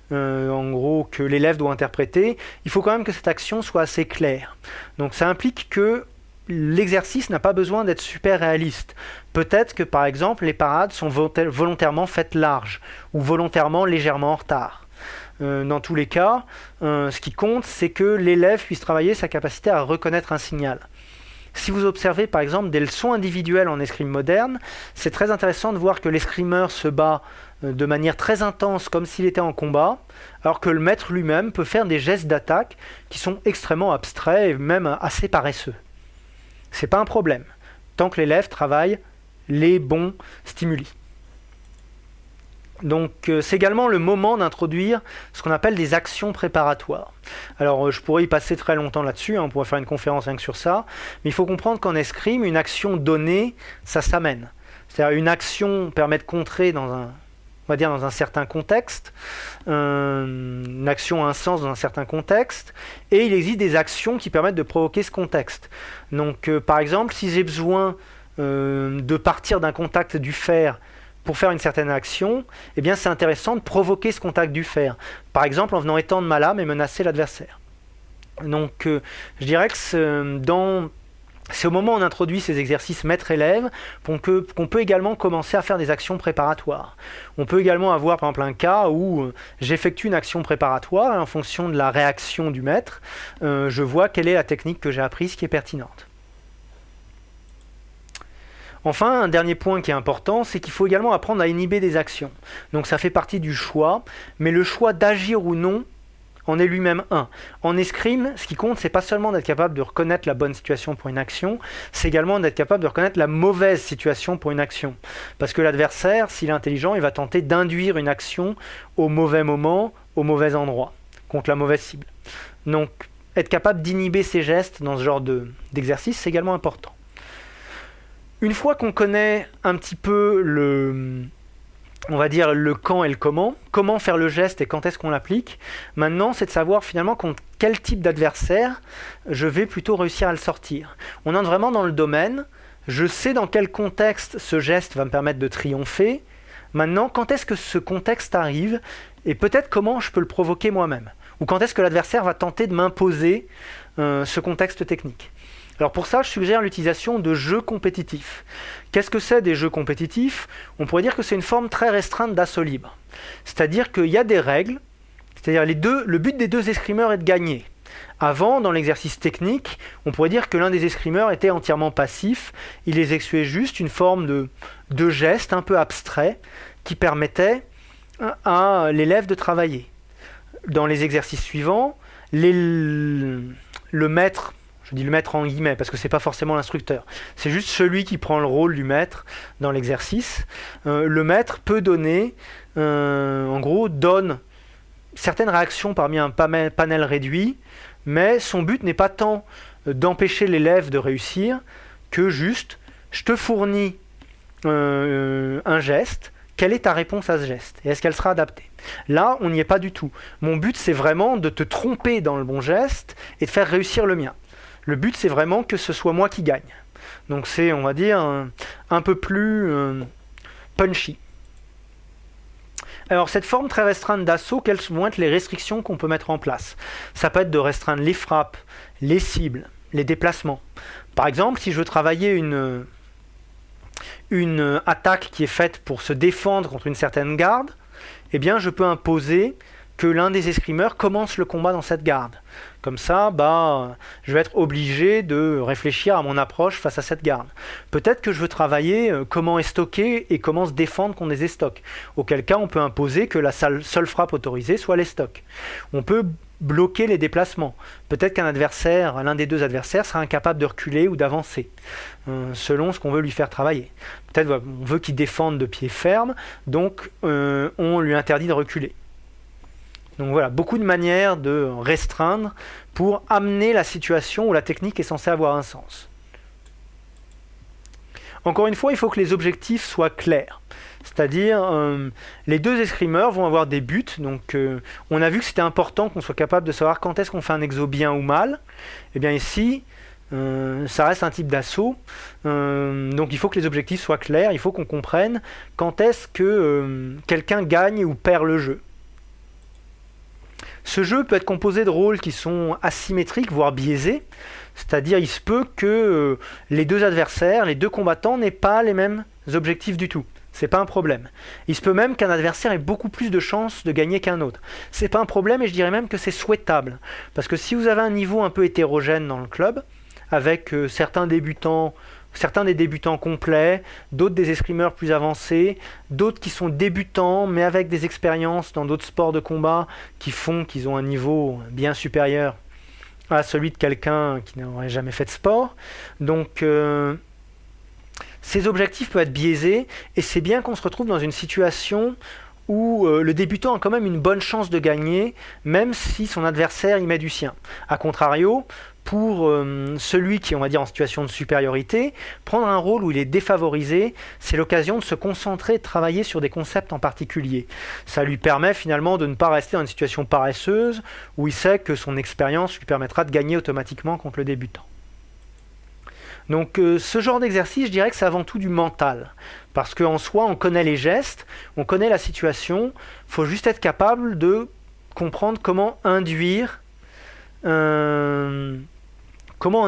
en gros que l'élève doit interpréter, il faut quand même que cette action soit assez claire. Donc ça implique que l'exercice n'a pas besoin d'être super réaliste. Peut-être que par exemple les parades sont volontairement faites larges ou volontairement légèrement en retard. Dans tous les cas, ce qui compte, c'est que l'élève puisse travailler sa capacité à reconnaître un signal. Si vous observez par exemple des leçons individuelles en escrime moderne, c'est très intéressant de voir que l'escrimeur se bat de manière très intense comme s'il était en combat, alors que le maître lui-même peut faire des gestes d'attaque qui sont extrêmement abstraits et même assez paresseux. C'est pas un problème, tant que l'élève travaille les bons stimuli. Donc c'est également le moment d'introduire ce qu'on appelle des actions préparatoires. Alors je pourrais y passer très longtemps là-dessus, on pourrait faire une conférence rien que sur ça, mais il faut comprendre qu'en escrime, une action donnée, ça s'amène. C'est-à-dire une action permet de contrer dans un certain contexte, une action a un sens dans un certain contexte, et il existe des actions qui permettent de provoquer ce contexte. Donc par exemple, si j'ai besoin de partir d'un contact du fer pour faire une certaine action, eh bien c'est intéressant de provoquer ce contact du fer. Par exemple en venant étendre ma lame et menacer l'adversaire. Donc je dirais que c'est au moment où on introduit ces exercices maître-élève qu'on peut également commencer à faire des actions préparatoires. On peut également avoir par exemple un cas où j'effectue une action préparatoire et en fonction de la réaction du maître, je vois quelle est la technique que j'ai apprise qui est pertinente. Enfin, un dernier point qui est important, c'est qu'il faut également apprendre à inhiber des actions. Donc ça fait partie du choix, mais le choix d'agir ou non en est lui-même un. En escrime, ce qui compte, c'est pas seulement d'être capable de reconnaître la bonne situation pour une action, c'est également d'être capable de reconnaître la mauvaise situation pour une action. Parce que l'adversaire, s'il est intelligent, il va tenter d'induire une action au mauvais moment, au mauvais endroit, contre la mauvaise cible. Donc, être capable d'inhiber ses gestes dans ce genre d'exercice, c'est également important. Une fois qu'on connaît un petit peu le quand et le comment faire le geste et quand est-ce qu'on l'applique, maintenant c'est de savoir finalement contre quel type d'adversaire je vais plutôt réussir à le sortir. On entre vraiment dans le domaine, je sais dans quel contexte ce geste va me permettre de triompher, maintenant quand est-ce que ce contexte arrive et peut-être comment je peux le provoquer moi-même, ou quand est-ce que l'adversaire va tenter de m'imposer ce contexte technique. Alors pour ça, je suggère l'utilisation de jeux compétitifs. Qu'est-ce que c'est des jeux compétitifs ? On pourrait dire que c'est une forme très restreinte d'assaut libre. C'est-à-dire qu'il y a des règles, c'est-à-dire le but des deux escrimeurs est de gagner. Avant, dans l'exercice technique, on pourrait dire que l'un des escrimeurs était entièrement passif, il effectuait juste une forme de geste un peu abstrait qui permettait à l'élève de travailler. Dans les exercices suivants, le maître, je dis le maître en guillemets parce que c'est pas forcément l'instructeur, c'est juste celui qui prend le rôle du maître dans l'exercice. Le maître peut donne certaines réactions parmi un panel réduit, mais son but n'est pas tant d'empêcher l'élève de réussir que juste je te fournis un geste quelle est ta réponse à ce geste et est-ce qu'elle sera adaptée. Là, on n'y est pas du tout. Mon but, c'est vraiment de te tromper dans le bon geste et de faire réussir le mien. Le but, c'est vraiment que ce soit moi qui gagne. Donc c'est, on va dire, un peu plus punchy. Alors cette forme très restreinte d'assaut, quelles vont être les restrictions qu'on peut mettre en place? Ça peut être de restreindre les frappes, les cibles, les déplacements. Par exemple, si je veux travailler une attaque qui est faite pour se défendre contre une certaine garde, eh bien je peux imposer que l'un des escrimeurs commence le combat dans cette garde. Comme ça, je vais être obligé de réfléchir à mon approche face à cette garde. Peut-être que je veux travailler comment estoquer et comment se défendre contre des estocs. Auquel cas, on peut imposer que la seule frappe autorisée soit l'estoc. On peut bloquer les déplacements. Peut-être qu'un adversaire, l'un des deux adversaires, sera incapable de reculer ou d'avancer, selon ce qu'on veut lui faire travailler. Peut-être on veut qu'il défende de pied ferme, donc on lui interdit de reculer. Donc voilà, beaucoup de manières de restreindre pour amener la situation où la technique est censée avoir un sens. Encore une fois, il faut que les objectifs soient clairs. C'est-à-dire, les deux escrimeurs vont avoir des buts. Donc, on a vu que c'était important qu'on soit capable de savoir quand est-ce qu'on fait un exo bien ou mal. Et bien ici, ça reste un type d'assaut. Donc il faut que les objectifs soient clairs. Il faut qu'on comprenne quand est-ce que quelqu'un gagne ou perd le jeu. Ce jeu peut être composé de rôles qui sont asymétriques, voire biaisés. C'est-à-dire, il se peut que les deux adversaires, les deux combattants n'aient pas les mêmes objectifs du tout. C'est pas un problème. Il se peut même qu'un adversaire ait beaucoup plus de chances de gagner qu'un autre. C'est pas un problème et je dirais même que c'est souhaitable. Parce que si vous avez un niveau un peu hétérogène dans le club, avec certains des débutants complets, d'autres des escrimeurs plus avancés, d'autres qui sont débutants mais avec des expériences dans d'autres sports de combat qui font qu'ils ont un niveau bien supérieur à celui de quelqu'un qui n'aurait jamais fait de sport. Donc ces objectifs peuvent être biaisés et c'est bien qu'on se retrouve dans une situation où le débutant a quand même une bonne chance de gagner, même si son adversaire y met du sien. A contrario, pour celui qui est, on va dire, en situation de supériorité, prendre un rôle où il est défavorisé, c'est l'occasion de se concentrer et de travailler sur des concepts en particulier. Ça lui permet finalement de ne pas rester dans une situation paresseuse, où il sait que son expérience lui permettra de gagner automatiquement contre le débutant. Donc ce genre d'exercice, je dirais que c'est avant tout du mental. Parce qu'en soi, on connaît les gestes, on connaît la situation, il faut juste être capable de comprendre comment on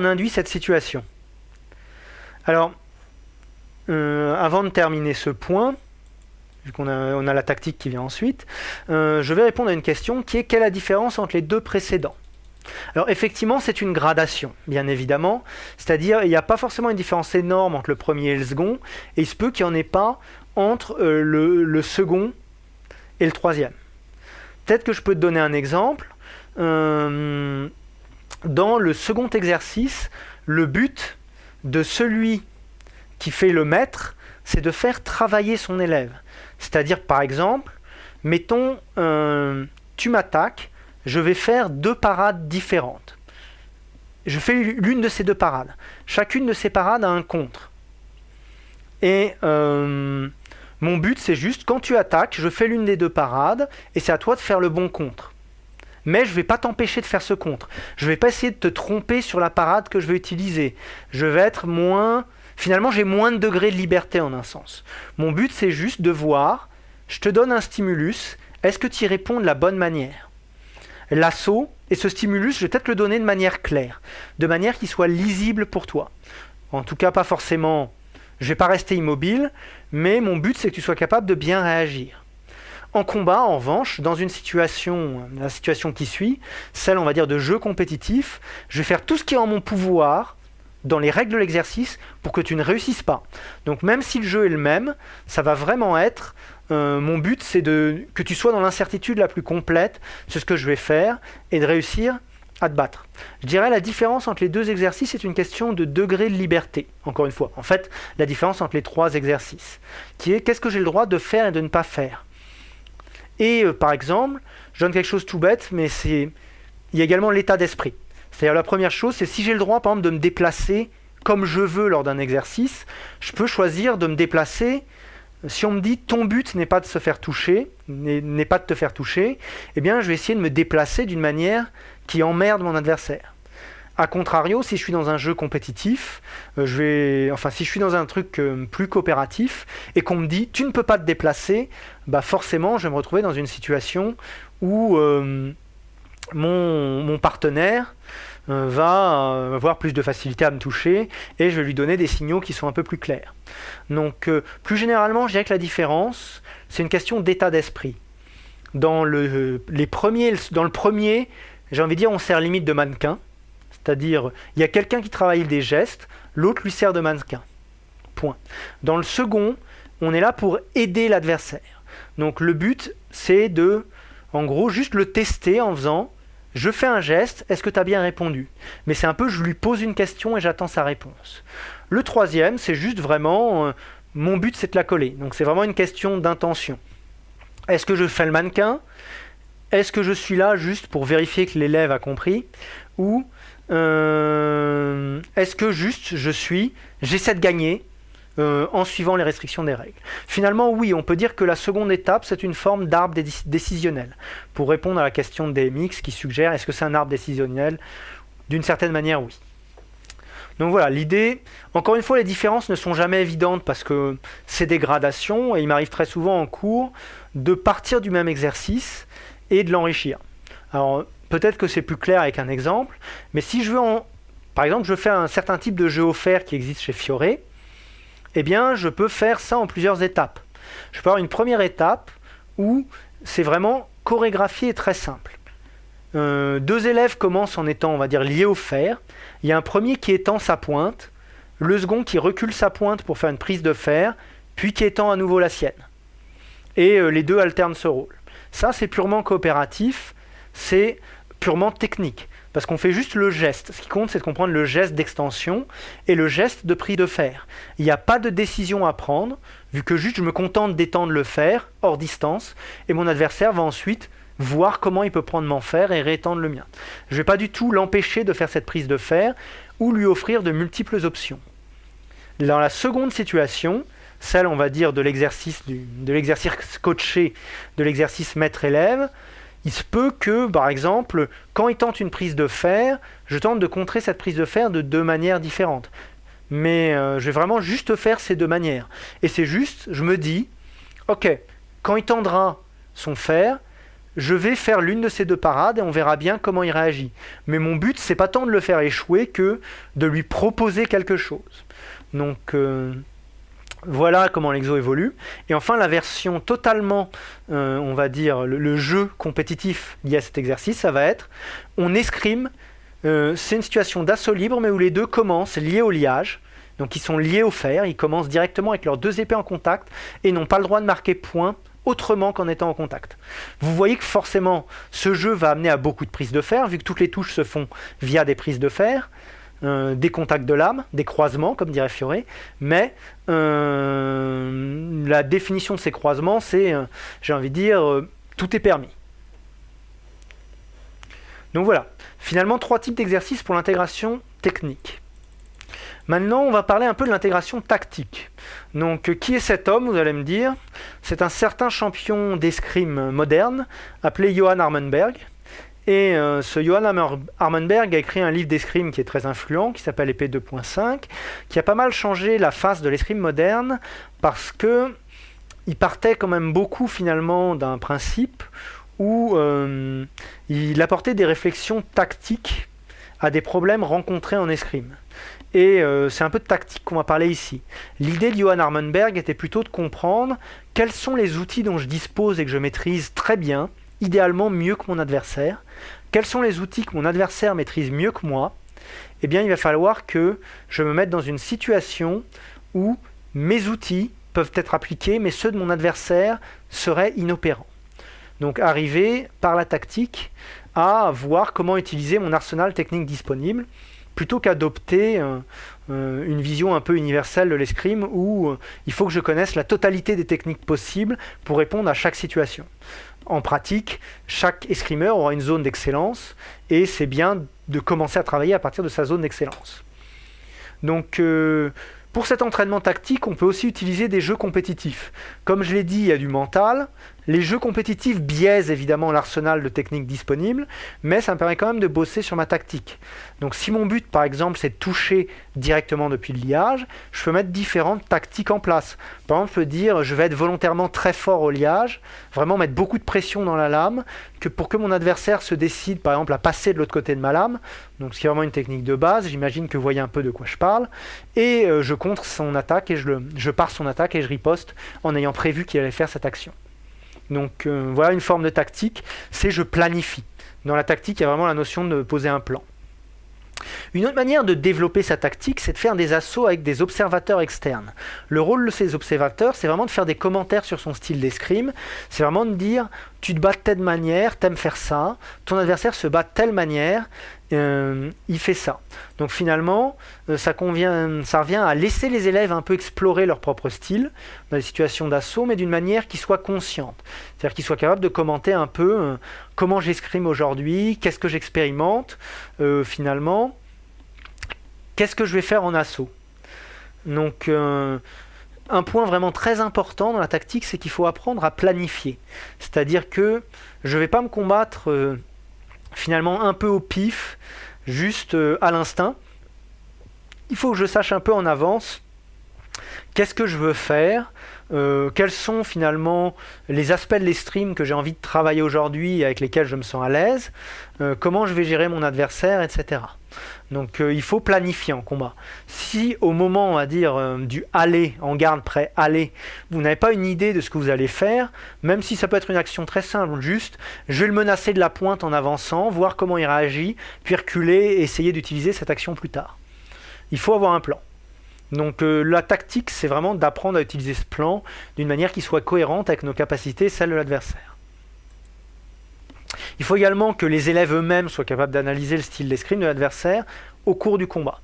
induit cette situation. Alors, avant de terminer ce point, vu qu'on a la tactique qui vient ensuite, je vais répondre à une question qui est: quelle est la différence entre les deux précédents? Alors effectivement, c'est une gradation, bien évidemment, c'est-à-dire il n'y a pas forcément une différence énorme entre le premier et le second, et il se peut qu'il n'y en ait pas entre le second et le troisième. Peut-être que je peux te donner un exemple. Dans le second exercice, le but de celui qui fait le maître, c'est de faire travailler son élève. C'est-à-dire, par exemple, mettons, tu m'attaques, je vais faire 2 parades différentes. Je fais l'une de ces 2 parades. Chacune de ces parades a un contre. Et mon but, c'est juste, quand tu attaques, je fais l'une des 2 parades, et c'est à toi de faire le bon contre. Mais je ne vais pas t'empêcher de faire ce contre. Je ne vais pas essayer de te tromper sur la parade que je vais utiliser. Je vais être moins... Finalement, j'ai moins de degrés de liberté en un sens. Mon but, c'est juste de voir, je te donne un stimulus, est-ce que tu y réponds de la bonne manière? L'assaut et ce stimulus, je vais peut-être le donner de manière claire, de manière qu'il soit lisible pour toi. En tout cas, pas forcément, je ne vais pas rester immobile, mais mon but, c'est que tu sois capable de bien réagir. En combat, en revanche, dans la situation qui suit, celle, on va dire, de jeu compétitif, je vais faire tout ce qui est en mon pouvoir, dans les règles de l'exercice, pour que tu ne réussisses pas. Donc même si le jeu est le même, ça va vraiment être... mon but, c'est que tu sois dans l'incertitude la plus complète, c'est ce que je vais faire, et de réussir à te battre. Je dirais la différence entre les 2 exercices est une question de degré de liberté, encore une fois. En fait, la différence entre les 3 exercices, qui est qu'est-ce que j'ai le droit de faire et de ne pas faire. Et par exemple, je donne quelque chose tout bête, mais il y a également l'état d'esprit. C'est-à-dire la première chose, c'est si j'ai le droit, par exemple, de me déplacer comme je veux lors d'un exercice, je peux choisir de me déplacer si on me dit ton but n'est pas de se faire toucher, n'est pas de te faire toucher, eh bien je vais essayer de me déplacer d'une manière qui emmerde mon adversaire. A contrario, si je suis dans un jeu compétitif, si je suis dans un truc plus coopératif et qu'on me dit tu ne peux pas te déplacer, bah forcément je vais me retrouver dans une situation où mon partenaire va avoir plus de facilité à me toucher et je vais lui donner des signaux qui sont un peu plus clairs. Donc plus généralement, je dirais que la différence, c'est une question d'état d'esprit. Dans le premier, j'ai envie de dire, on sert limite de mannequin. C'est-à-dire, il y a quelqu'un qui travaille des gestes, l'autre lui sert de mannequin. Point. Dans le second, on est là pour aider l'adversaire. Donc le but, c'est de, en gros, juste le tester en faisant « je fais un geste, est-ce que tu as bien répondu ?» Mais c'est un peu « je lui pose une question et j'attends sa réponse ». Le troisième, c'est juste vraiment « mon but, c'est de la coller ». Donc c'est vraiment une question d'intention. Est-ce que je fais le mannequin ? Est-ce que je suis là juste pour vérifier que l'élève a compris ? Ou est-ce que juste j'essaie de gagner en suivant les restrictions des règles. Finalement, oui, on peut dire que la seconde étape, c'est une forme d'arbre décisionnel. Pour répondre à la question de DMX qui suggère est-ce que c'est un arbre décisionnel ? D'une certaine manière, oui. Donc voilà, l'idée, encore une fois, les différences ne sont jamais évidentes parce que c'est des gradations et il m'arrive très souvent en cours de partir du même exercice et de l'enrichir. Alors, peut-être que c'est plus clair avec un exemple, mais si je veux, par exemple, je fais un certain type de jeu offert qui existe chez Fioré, eh bien, je peux faire ça en plusieurs étapes. Je peux avoir une première étape où c'est vraiment chorégraphié et très simple. Deux élèves commencent en étant, on va dire, liés au fer. Il y a un premier qui étend sa pointe, le second qui recule sa pointe pour faire une prise de fer, puis qui étend à nouveau la sienne. Et les deux alternent ce rôle. Ça, c'est purement coopératif, c'est purement technique, parce qu'on fait juste le geste. Ce qui compte, c'est de comprendre le geste d'extension et le geste de prise de fer. Il n'y a pas de décision à prendre, vu que juste je me contente d'étendre le fer hors distance, et mon adversaire va ensuite voir comment il peut prendre mon fer et réétendre le mien. Je ne vais pas du tout l'empêcher de faire cette prise de fer ou lui offrir de multiples options. Dans la seconde situation, celle, on va dire, de l'exercice coaché, de l'exercice maître-élève, il se peut que, par exemple, quand il tente une prise de fer, je tente de contrer cette prise de fer de deux manières différentes. Mais je vais vraiment juste faire ces deux manières. Et c'est juste, je me dis, ok, quand il tendra son fer, je vais faire l'une de ces deux parades et on verra bien comment il réagit. Mais mon but, c'est pas tant de le faire échouer que de lui proposer quelque chose. Donc voilà comment l'exo évolue. Et enfin, la version totalement, on va dire, le jeu compétitif lié à cet exercice, ça va être, on escrime, c'est une situation d'assaut libre, mais où les deux commencent liés au liage. Donc ils sont liés au fer, ils commencent directement avec leurs deux épées en contact et n'ont pas le droit de marquer point autrement qu'en étant en contact. Vous voyez que forcément, ce jeu va amener à beaucoup de prises de fer, vu que toutes les touches se font via des prises de fer, des contacts de lame, des croisements, comme dirait Fioré, mais la définition de ces croisements, c'est, j'ai envie de dire, tout est permis. Donc voilà, finalement, 3 types d'exercices pour l'intégration technique. Maintenant, on va parler un peu de l'intégration tactique. Donc, qui est cet homme, vous allez me dire? C'est un certain champion d'escrime moderne, appelé Johan Armenberg. Et ce Johan Armenberg a écrit un livre d'escrime qui est très influent, qui s'appelle Épée 2.5, qui a pas mal changé la face de l'escrime moderne, parce que il partait quand même beaucoup finalement d'un principe où il apportait des réflexions tactiques à des problèmes rencontrés en escrime. Et c'est un peu de tactique qu'on va parler ici. L'idée de Johan Armenberg était plutôt de comprendre quels sont les outils dont je dispose et que je maîtrise très bien, idéalement mieux que mon adversaire. Quels sont les outils que mon adversaire maîtrise mieux que moi? Eh bien, il va falloir que je me mette dans une situation où mes outils peuvent être appliqués, mais ceux de mon adversaire seraient inopérants. Donc, arriver par la tactique à voir comment utiliser mon arsenal technique disponible, plutôt qu'adopter une vision un peu universelle de l'escrime où il faut que je connaisse la totalité des techniques possibles pour répondre à chaque situation. En pratique, chaque escrimeur aura une zone d'excellence et c'est bien de commencer à travailler à partir de sa zone d'excellence. Donc, Pour cet entraînement tactique, on peut aussi utiliser des jeux compétitifs. Comme je l'ai dit, il y a du mental. Les jeux compétitifs biaisent évidemment l'arsenal de techniques disponibles, mais ça me permet quand même de bosser sur ma tactique. Donc si mon but, par exemple, c'est de toucher directement depuis le liage, je peux mettre différentes tactiques en place. Par exemple, je peux dire, je vais être volontairement très fort au liage, vraiment mettre beaucoup de pression dans la lame, pour que mon adversaire se décide, par exemple, à passer de l'autre côté de ma lame. Donc ce qui est vraiment une technique de base, j'imagine que vous voyez un peu de quoi je parle. Et je contre son attaque, et je pars son attaque, et je riposte en ayant prévu qu'il allait faire cette action. Donc voilà une forme de tactique, c'est je planifie. Dans la tactique, il y a vraiment la notion de poser un plan. Une autre manière de développer sa tactique, c'est de faire des assauts avec des observateurs externes. Le rôle de ces observateurs, c'est vraiment de faire des commentaires sur son style d'escrime. C'est vraiment de dire, tu te bats de telle manière, t'aimes faire ça, ton adversaire se bat de telle manière, il fait ça. Donc finalement, ça revient à laisser les élèves un peu explorer leur propre style dans les situations d'assaut, mais d'une manière qui soit consciente. C'est-à-dire qu'ils soient capables de commenter un peu comment j'escrime aujourd'hui, qu'est-ce que j'expérimente, finalement, qu'est-ce que je vais faire en assaut. Donc un point vraiment très important dans la tactique, c'est qu'il faut apprendre à planifier. C'est-à-dire que je ne vais pas me combattre finalement un peu au pif, juste à l'instinct. Il faut que je sache un peu en avance qu'est-ce que je veux faire, quels sont finalement les aspects de l'escrime que j'ai envie de travailler aujourd'hui et avec lesquels je me sens à l'aise, comment je vais gérer mon adversaire, etc. Donc il faut planifier en combat. Si au moment, on va dire, du aller, en garde prêt, aller, vous n'avez pas une idée de ce que vous allez faire, même si ça peut être une action très simple, juste, je vais le menacer de la pointe en avançant, voir comment il réagit, puis reculer et essayer d'utiliser cette action plus tard. Il faut avoir un plan. Donc la tactique, c'est vraiment d'apprendre à utiliser ce plan d'une manière qui soit cohérente avec nos capacités et celles de l'adversaire. Il faut également que les élèves eux-mêmes soient capables d'analyser le style d'escrime de l'adversaire au cours du combat.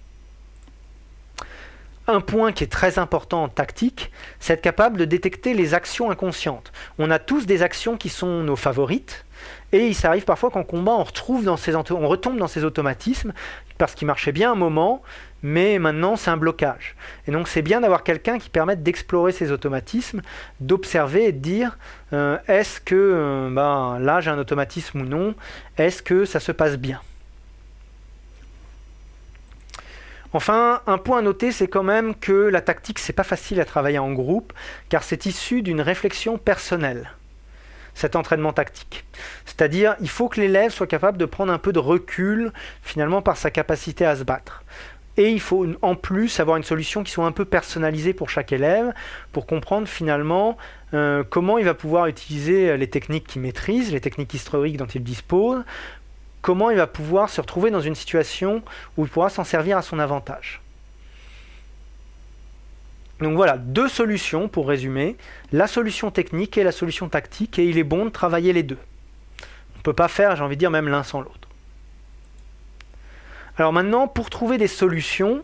Un point qui est très important en tactique, c'est être capable de détecter les actions inconscientes. On a tous des actions qui sont nos favorites, et il s'arrive parfois qu'en combat, on retombe dans ces automatismes, parce qu'ils marchaient bien un moment, mais maintenant c'est un blocage. Et donc c'est bien d'avoir quelqu'un qui permette d'explorer ces automatismes, d'observer et de dire est-ce que là j'ai un automatisme ou non, est-ce que ça se passe bien. Enfin, un point à noter, c'est quand même que la tactique, c'est pas facile à travailler en groupe, car c'est issu d'une réflexion personnelle, cet entraînement tactique. C'est-à-dire, il faut que l'élève soit capable de prendre un peu de recul, finalement, par sa capacité à se battre. Et il faut en plus avoir une solution qui soit un peu personnalisée pour chaque élève, pour comprendre finalement comment il va pouvoir utiliser les techniques qu'il maîtrise, les techniques historiques dont il dispose, comment il va pouvoir se retrouver dans une situation où il pourra s'en servir à son avantage. Donc voilà, deux solutions pour résumer, la solution technique et la solution tactique, et il est bon de travailler les deux. On ne peut pas faire, j'ai envie de dire, même l'un sans l'autre. Alors maintenant, pour trouver des solutions,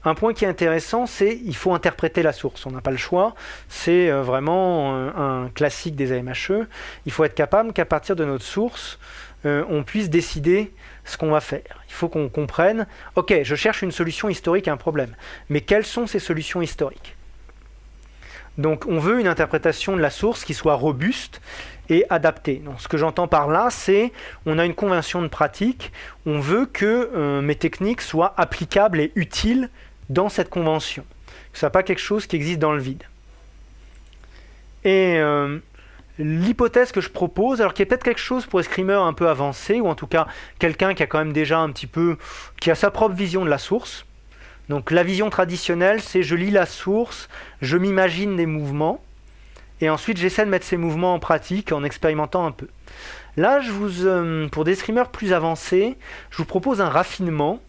un point qui est intéressant, c'est qu'il faut interpréter la source. On n'a pas le choix, c'est vraiment un classique des AMHE. Il faut être capable qu'à partir de notre source, on puisse décider ce qu'on va faire. Il faut qu'on comprenne, ok, je cherche une solution historique à un problème, mais quelles sont ces solutions historiques ? Donc on veut une interprétation de la source qui soit robuste et adaptée. Donc ce que j'entends par là, c'est on a une convention de pratique, on veut que mes techniques soient applicables et utiles dans cette convention, que ce soit pas quelque chose qui existe dans le vide. Et l'hypothèse que je propose, alors qu'il y a peut-être quelque chose pour escrimeur un peu avancé, ou en tout cas quelqu'un qui a quand même déjà un petit peu, qui a sa propre vision de la source. Donc la vision traditionnelle, c'est je lis la source, je m'imagine des mouvements, et ensuite j'essaie de mettre ces mouvements en pratique en expérimentant un peu. Là, pour des escrimeurs plus avancés, je vous propose un raffinement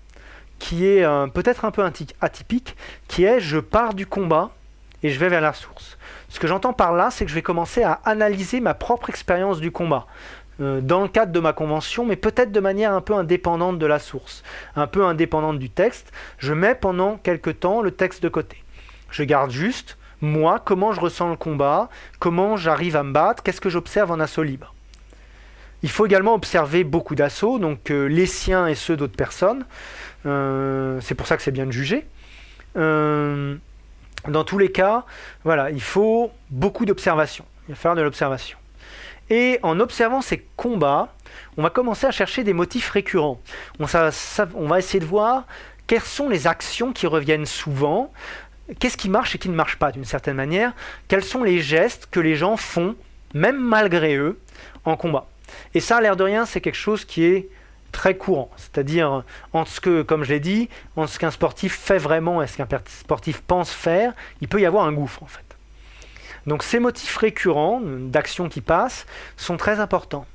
qui est peut-être un peu atypique, qui est je pars du combat et je vais vers la source. Ce que j'entends par là, c'est que je vais commencer à analyser ma propre expérience du combat, dans le cadre de ma convention, mais peut-être de manière un peu indépendante de la source, un peu indépendante du texte. Je mets pendant quelque temps le texte de côté. Je garde juste, moi, comment je ressens le combat, comment j'arrive à me battre, qu'est-ce que j'observe en assaut libre. Il faut également observer beaucoup d'assauts, donc les siens et ceux d'autres personnes. C'est pour ça que c'est bien de juger. Dans tous les cas, voilà, il faut beaucoup d'observation. Il va falloir de l'observation. Et en observant ces combats, on va commencer à chercher des motifs récurrents. On va essayer de voir quelles sont les actions qui reviennent souvent, qu'est-ce qui marche et qui ne marche pas d'une certaine manière, quels sont les gestes que les gens font, même malgré eux, en combat. Et ça, à l'air de rien, c'est quelque chose qui est très courant. C'est-à-dire, entre ce que, comme je l'ai dit, entre ce qu'un sportif fait vraiment et ce qu'un sportif pense faire, il peut y avoir un gouffre, en fait. Donc ces motifs récurrents d'actions qui passent sont très importants.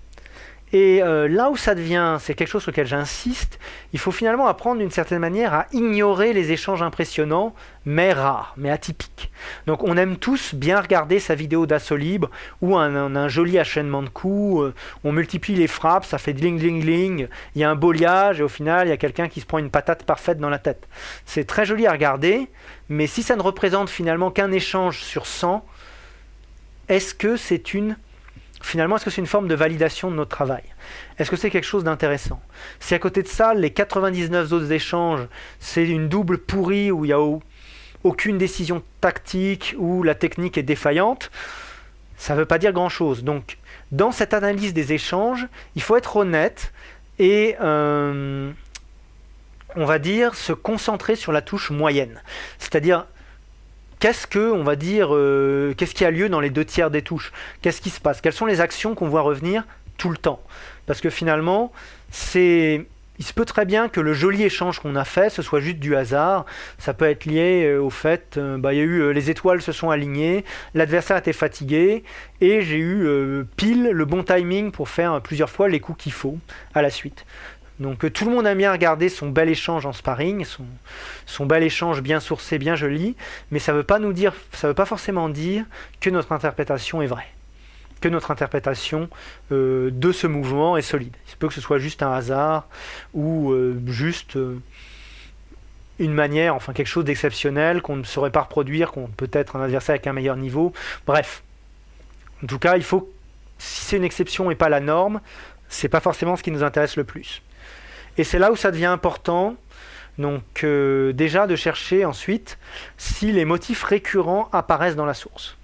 Et là où ça devient, c'est quelque chose sur lequel j'insiste, il faut finalement apprendre d'une certaine manière à ignorer les échanges impressionnants, mais rares, mais atypiques. Donc on aime tous bien regarder sa vidéo d'assaut libre, ou un joli enchaînement de coups, on multiplie les frappes, ça fait dling dling dling, il y a un beau liage, et au final il y a quelqu'un qui se prend une patate parfaite dans la tête. C'est très joli à regarder, mais si ça ne représente finalement qu'un échange sur 100, est-ce que c'est une forme de validation de notre travail? Est-ce que c'est quelque chose d'intéressant? Si à côté de ça, les 99 autres échanges, c'est une double pourrie où il n'y a aucune décision tactique, où la technique est défaillante, ça ne veut pas dire grand-chose. Donc, dans cette analyse des échanges, il faut être honnête et, on va dire, se concentrer sur la touche moyenne. C'est-à-dire, qu'est-ce qui a lieu dans les 2/3 des touches? Qu'est-ce qui se passe? Quelles sont les actions qu'on voit revenir tout le temps? Parce que finalement, il se peut très bien que le joli échange qu'on a fait, ce soit juste du hasard. Ça peut être lié au fait, il y a eu les étoiles se sont alignées, l'adversaire était fatigué, et j'ai eu pile le bon timing pour faire plusieurs fois les coups qu'il faut à la suite. Donc tout le monde aime bien regarder son bel échange en sparring, son bel échange bien sourcé, bien joli, mais ça veut pas forcément dire que notre interprétation est vraie, que notre interprétation de ce mouvement est solide. Il se peut que ce soit juste un hasard ou juste une manière, enfin quelque chose d'exceptionnel qu'on ne saurait pas reproduire, qu'on peut-être un adversaire avec un meilleur niveau. Bref, en tout cas, si c'est une exception et pas la norme, c'est pas forcément ce qui nous intéresse le plus. Et c'est là où ça devient important, donc déjà de chercher ensuite si les motifs récurrents apparaissent dans la source.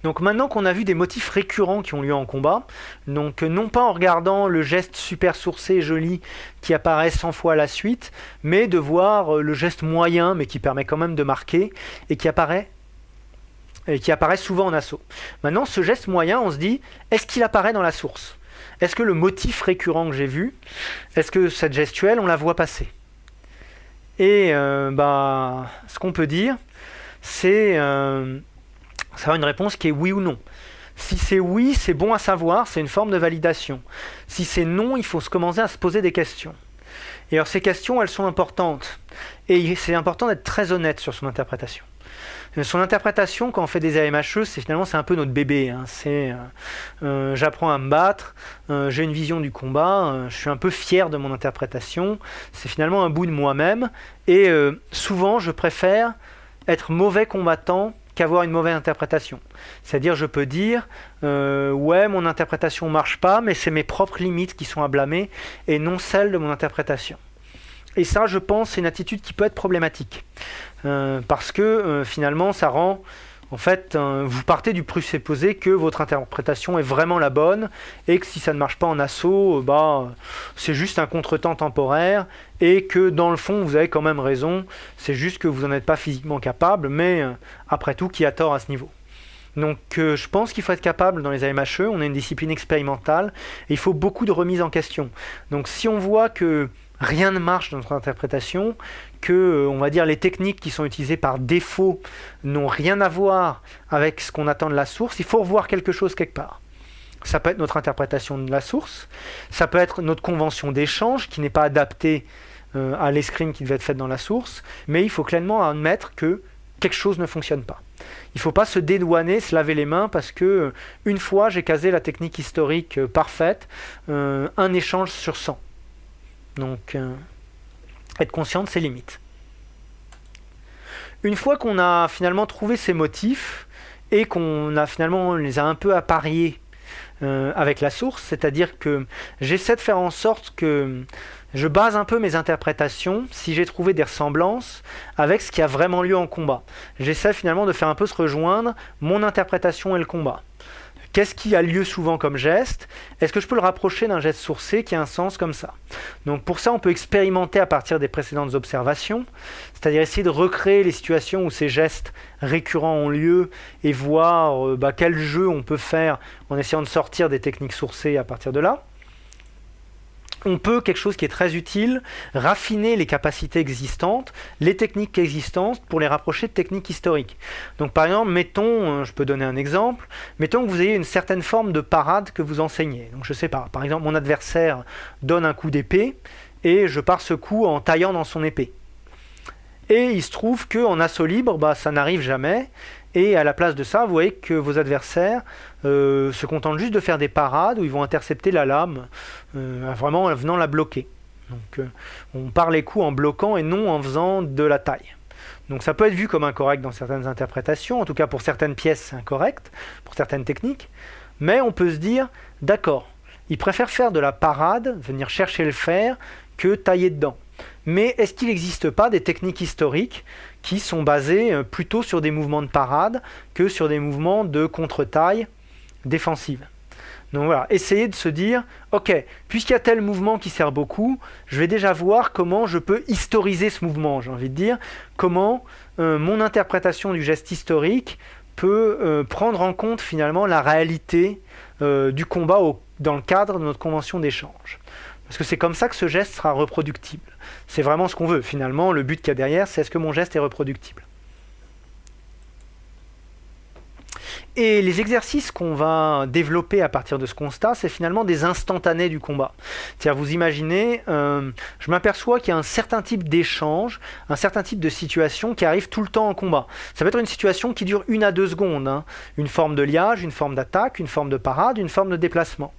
Donc maintenant qu'on a vu des motifs récurrents qui ont lieu en combat, donc non pas en regardant le geste super sourcé et joli qui apparaît 100 fois à la suite, mais de voir le geste moyen mais qui permet quand même de marquer et qui apparaît souvent en assaut. Maintenant ce geste moyen, on se dit, est-ce qu'il apparaît dans la source ? Est-ce que le motif récurrent que j'ai vu, est-ce que cette gestuelle, on la voit passer? Et ce qu'on peut dire, c'est avoir une réponse qui est oui ou non. Si c'est oui, c'est bon à savoir, c'est une forme de validation. Si c'est non, il faut commencer à se poser des questions. Et alors ces questions, elles sont importantes. Et c'est important d'être très honnête sur son interprétation. Son interprétation, quand on fait des AMHE, c'est un peu notre bébé. Hein. J'apprends à me battre, j'ai une vision du combat, je suis un peu fier de mon interprétation. C'est finalement un bout de moi-même. Et souvent, je préfère être mauvais combattant qu'avoir une mauvaise interprétation. C'est-à-dire, je peux dire, ouais, mon interprétation marche pas, mais c'est mes propres limites qui sont à blâmer et non celles de mon interprétation. Et ça, je pense, c'est une attitude qui peut être problématique. Parce que finalement, ça rend... En fait, vous partez du présupposé que votre interprétation est vraiment la bonne et que si ça ne marche pas en assaut, c'est juste un contretemps temporaire et que dans le fond, vous avez quand même raison. C'est juste que vous n'en êtes pas physiquement capable, mais après tout, qui a tort à ce niveau? Donc je pense qu'il faut être capable dans les AMHE, on est une discipline expérimentale et il faut beaucoup de remise en question. Donc si on voit que rien ne marche dans notre interprétation, que on va dire les techniques qui sont utilisées par défaut n'ont rien à voir avec ce qu'on attend de la source, il faut revoir quelque chose quelque part. Ça peut être notre interprétation de la source, ça peut être notre convention d'échange qui n'est pas adaptée à l'escrime qui devait être faite dans la source, mais il faut clairement admettre que quelque chose ne fonctionne pas. Il ne faut pas se dédouaner, se laver les mains parce que une fois j'ai casé la technique historique parfaite, un échange sur 100. Donc, être conscient de ses limites. Une fois qu'on a finalement trouvé ces motifs et qu'on les a un peu appariés avec la source, c'est-à-dire que j'essaie de faire en sorte que je base un peu mes interprétations, si j'ai trouvé des ressemblances, avec ce qui a vraiment lieu en combat. J'essaie finalement de faire un peu se rejoindre mon interprétation et le combat. Qu'est-ce qui a lieu souvent comme geste? Est-ce que je peux le rapprocher d'un geste sourcé qui a un sens comme ça? Donc pour ça, on peut expérimenter à partir des précédentes observations, c'est-à-dire essayer de recréer les situations où ces gestes récurrents ont lieu et voir quel jeu on peut faire en essayant de sortir des techniques sourcées à partir de là. On peut, quelque chose qui est très utile, raffiner les capacités existantes, les techniques existantes pour les rapprocher de techniques historiques. Donc par exemple, mettons, je peux donner un exemple, mettons que vous ayez une certaine forme de parade que vous enseignez. Donc je sais pas, par exemple mon adversaire donne un coup d'épée et je pars ce coup en taillant dans son épée. Et il se trouve qu'en assaut libre, ça n'arrive jamais. Et à la place de ça, vous voyez que vos adversaires se contentent juste de faire des parades où ils vont intercepter la lame, vraiment en venant la bloquer. Donc on part les coups en bloquant et non en faisant de la taille. Donc ça peut être vu comme incorrect dans certaines interprétations, en tout cas pour certaines pièces c'est incorrect, pour certaines techniques, mais on peut se dire, d'accord, ils préfèrent faire de la parade, venir chercher le fer, que tailler dedans. Mais est-ce qu'il n'existe pas des techniques historiques qui sont basées plutôt sur des mouvements de parade que sur des mouvements de contre-taille défensive? Donc voilà, essayez de se dire, ok, puisqu'il y a tel mouvement qui sert beaucoup, je vais déjà voir comment je peux historiser ce mouvement, j'ai envie de dire, comment mon interprétation du geste historique peut prendre en compte finalement la réalité du combat dans le cadre de notre convention d'échange. Parce que c'est comme ça que ce geste sera reproductible. C'est vraiment ce qu'on veut. Finalement, le but qu'il y a derrière, c'est est-ce que mon geste est reproductible. Et les exercices qu'on va développer à partir de ce constat, c'est finalement des instantanés du combat. C'est-à-dire, vous imaginez, je m'aperçois qu'il y a un certain type d'échange, un certain type de situation qui arrive tout le temps en combat. Ça peut être une situation qui dure 1 à 2 secondes, hein. Une forme de liage, une forme d'attaque, une forme de parade, une forme de déplacement.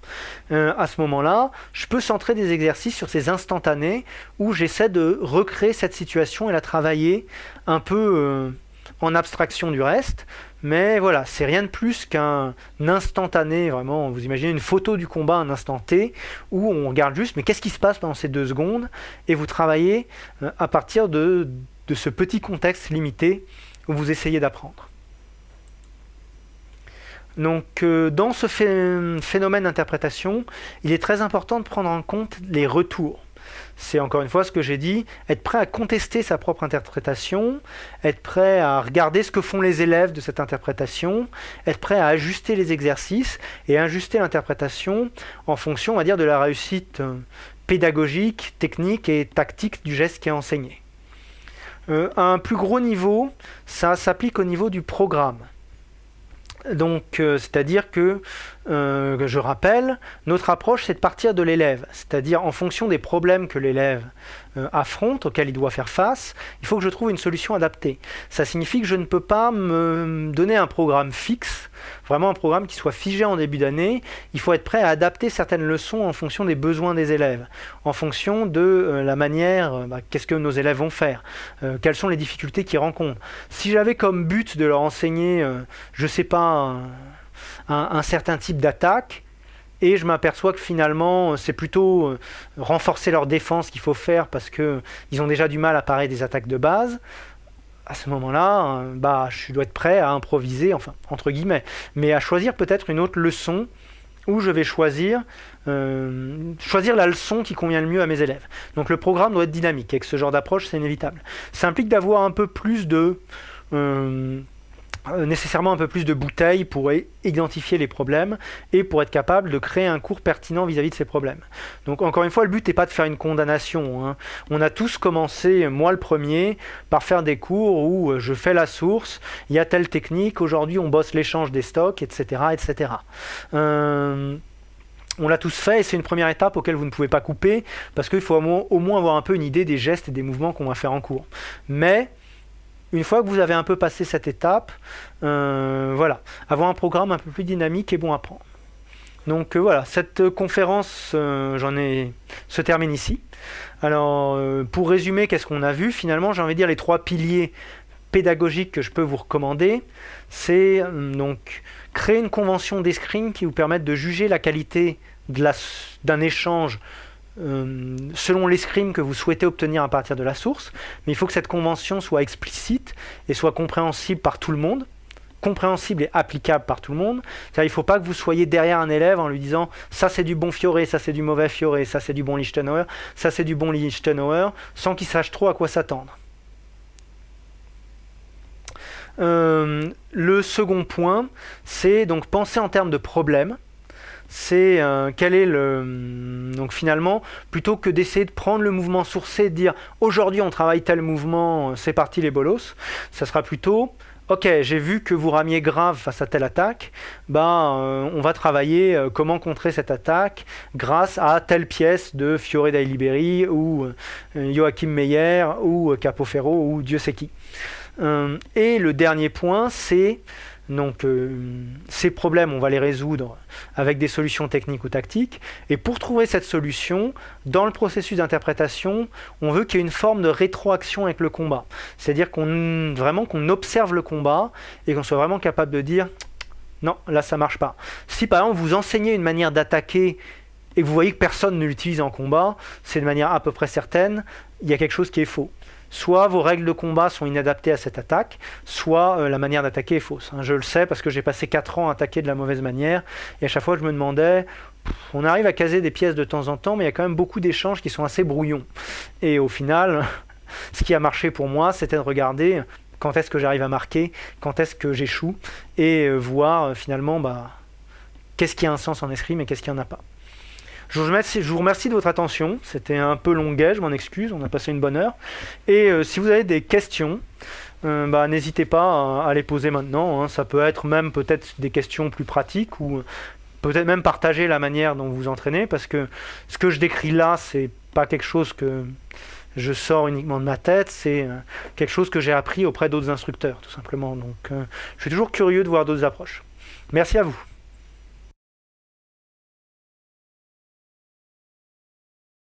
À ce moment-là, je peux centrer des exercices sur ces instantanés où j'essaie de recréer cette situation et la travailler un peu en abstraction du reste. Mais voilà, c'est rien de plus qu'un instantané, vraiment, vous imaginez une photo du combat, un instant T, où on regarde juste, mais qu'est-ce qui se passe pendant ces 2 secondes, et vous travaillez à partir de ce petit contexte limité où vous essayez d'apprendre. Donc, dans ce phénomène d'interprétation, il est très important de prendre en compte les retours. C'est encore une fois ce que j'ai dit, être prêt à contester sa propre interprétation, être prêt à regarder ce que font les élèves de cette interprétation, être prêt à ajuster les exercices et ajuster l'interprétation en fonction, on va dire, de la réussite pédagogique, technique et tactique du geste qui est enseigné. À un plus gros niveau, ça s'applique au niveau du programme. Donc, c'est-à-dire que, je rappelle, notre approche, c'est de partir de l'élève. C'est-à-dire, en fonction des problèmes que l'élève affronte, auxquels il doit faire face, il faut que je trouve une solution adaptée. Ça signifie que je ne peux pas me donner un programme fixe, vraiment un programme qui soit figé en début d'année. Il faut être prêt à adapter certaines leçons en fonction des besoins des élèves, en fonction de la manière, qu'est-ce que nos élèves vont faire, quelles sont les difficultés qu'ils rencontrent. Si j'avais comme but de leur enseigner, je ne sais pas, un certain type d'attaque, et je m'aperçois que finalement c'est plutôt renforcer leur défense qu'il faut faire parce qu'ils ont déjà du mal à parer des attaques de base, à ce moment-là, je dois être prêt à improviser, enfin entre guillemets, mais à choisir peut-être une autre leçon où je vais choisir la leçon qui convient le mieux à mes élèves. Donc le programme doit être dynamique. Avec ce genre d'approche, c'est inévitable. Ça implique d'avoir un peu plus de nécessairement un peu plus de bouteilles pour identifier les problèmes et pour être capable de créer un cours pertinent vis-à-vis de ces problèmes. Donc encore une fois, le but n'est pas de faire une condamnation, hein. On a tous commencé, moi le premier, par faire des cours où je fais la source, il y a telle technique, aujourd'hui on bosse l'échange des stocks, etc. etc. On l'a tous fait et c'est une première étape auquel vous ne pouvez pas couper parce qu'il faut au moins avoir un peu une idée des gestes et des mouvements qu'on va faire en cours. Mais une fois que vous avez un peu passé cette étape, voilà, avoir un programme un peu plus dynamique est bon à prendre. Donc voilà, cette conférence se termine ici. Alors, pour résumer, qu'est-ce qu'on a vu? Finalement, j'ai envie de dire les 3 piliers pédagogique que je peux vous recommander, c'est donc créer une convention d'escrime qui vous permette de juger la qualité d'un échange selon l'escrime que vous souhaitez obtenir à partir de la source. Mais il faut que cette convention soit explicite et soit compréhensible par tout le monde, compréhensible et applicable par tout le monde. C'est-à-dire, il ne faut pas que vous soyez derrière un élève en lui disant ça c'est du bon Fiore, ça c'est du mauvais Fiore, ça c'est du bon Lichtenauer, ça c'est du bon Lichtenauer, sans qu'il sache trop à quoi s'attendre. Le second point, c'est donc penser en termes de problème. C'est quel est donc finalement, plutôt que d'essayer de prendre le mouvement sourcé et de dire aujourd'hui on travaille tel mouvement, c'est parti les bolos, ça sera plutôt ok, j'ai vu que vous ramiez grave face à telle attaque, on va travailler comment contrer cette attaque grâce à telle pièce de Fiore dai Liberi ou Joachim Meyer ou Capoferro ou Dieu sait qui. Et le dernier point, c'est donc ces problèmes, on va les résoudre avec des solutions techniques ou tactiques. Et pour trouver cette solution, dans le processus d'interprétation, on veut qu'il y ait une forme de rétroaction avec le combat. C'est-à-dire qu'on observe le combat et qu'on soit vraiment capable de dire non, là ça marche pas. Si par exemple vous enseignez une manière d'attaquer et que vous voyez que personne ne l'utilise en combat, c'est de manière à peu près certaine, il y a quelque chose qui est faux. Soit vos règles de combat sont inadaptées à cette attaque, soit la manière d'attaquer est fausse. Je le sais parce que j'ai passé 4 ans à attaquer de la mauvaise manière, et à chaque fois je me demandais, on arrive à caser des pièces de temps en temps, mais il y a quand même beaucoup d'échanges qui sont assez brouillons. Et au final, ce qui a marché pour moi, c'était de regarder quand est-ce que j'arrive à marquer, quand est-ce que j'échoue, et voir finalement qu'est-ce qui a un sens en escrime et qu'est-ce qui n'en a pas. Je vous remercie de votre attention. C'était un peu longuet, je m'en excuse, on a passé une bonne heure. Et si vous avez des questions, n'hésitez pas à les poser maintenant. Ça peut être même peut-être des questions plus pratiques ou peut-être même partager la manière dont vous vous entraînez, parce que ce que je décris là, c'est pas quelque chose que je sors uniquement de ma tête, c'est quelque chose que j'ai appris auprès d'autres instructeurs, tout simplement. Donc je suis toujours curieux de voir d'autres approches. Merci à vous.